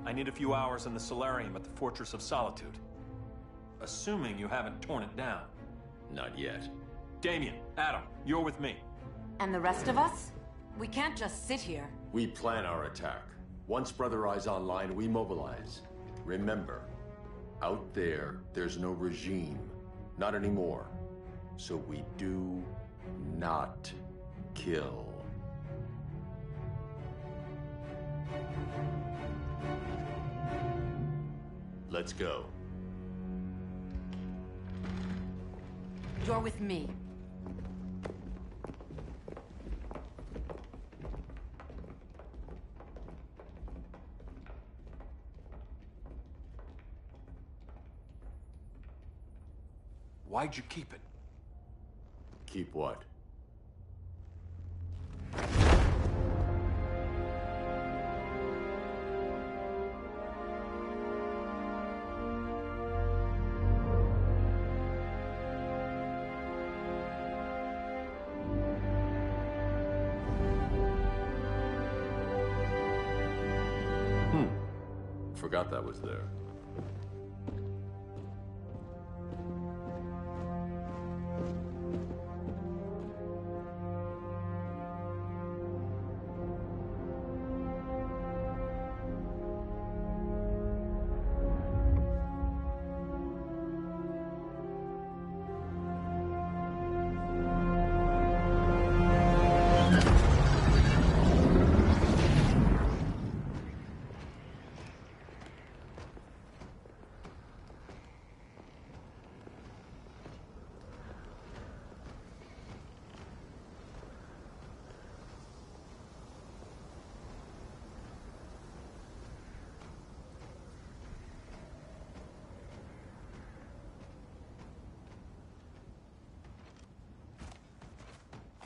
I need a few hours in the solarium at the Fortress of Solitude. Assuming you haven't torn it down. Not yet. Damien, Adam, you're with me. And the rest of us? We can't just sit here. We plan our attack. Once Brother Eye's online, we mobilize. Remember, out there, there's no regime. Not anymore. So we do not kill. Let's go. You're with me. Why'd you keep it? Keep what? Forgot that was there.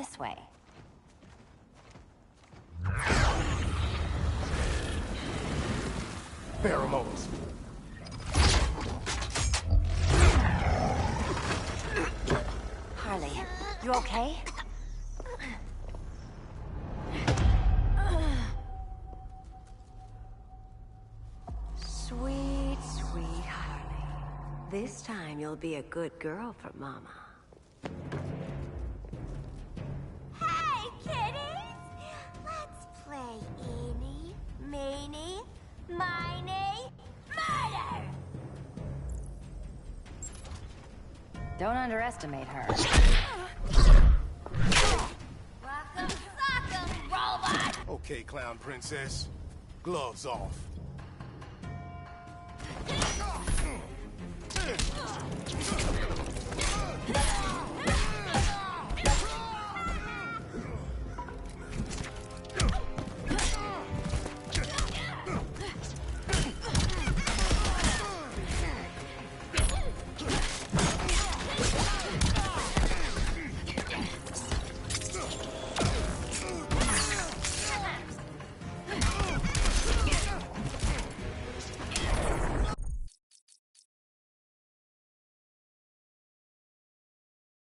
This way. Pheromones. Harley, you okay? Sweet, sweet Harley. This time you'll be a good girl for Mama. Hey, kiddies! Let's play Eeny, Meeny, Miny, Murder! Don't underestimate her. Rock'em sock'em, robot! Okay, Clown Princess. Gloves off.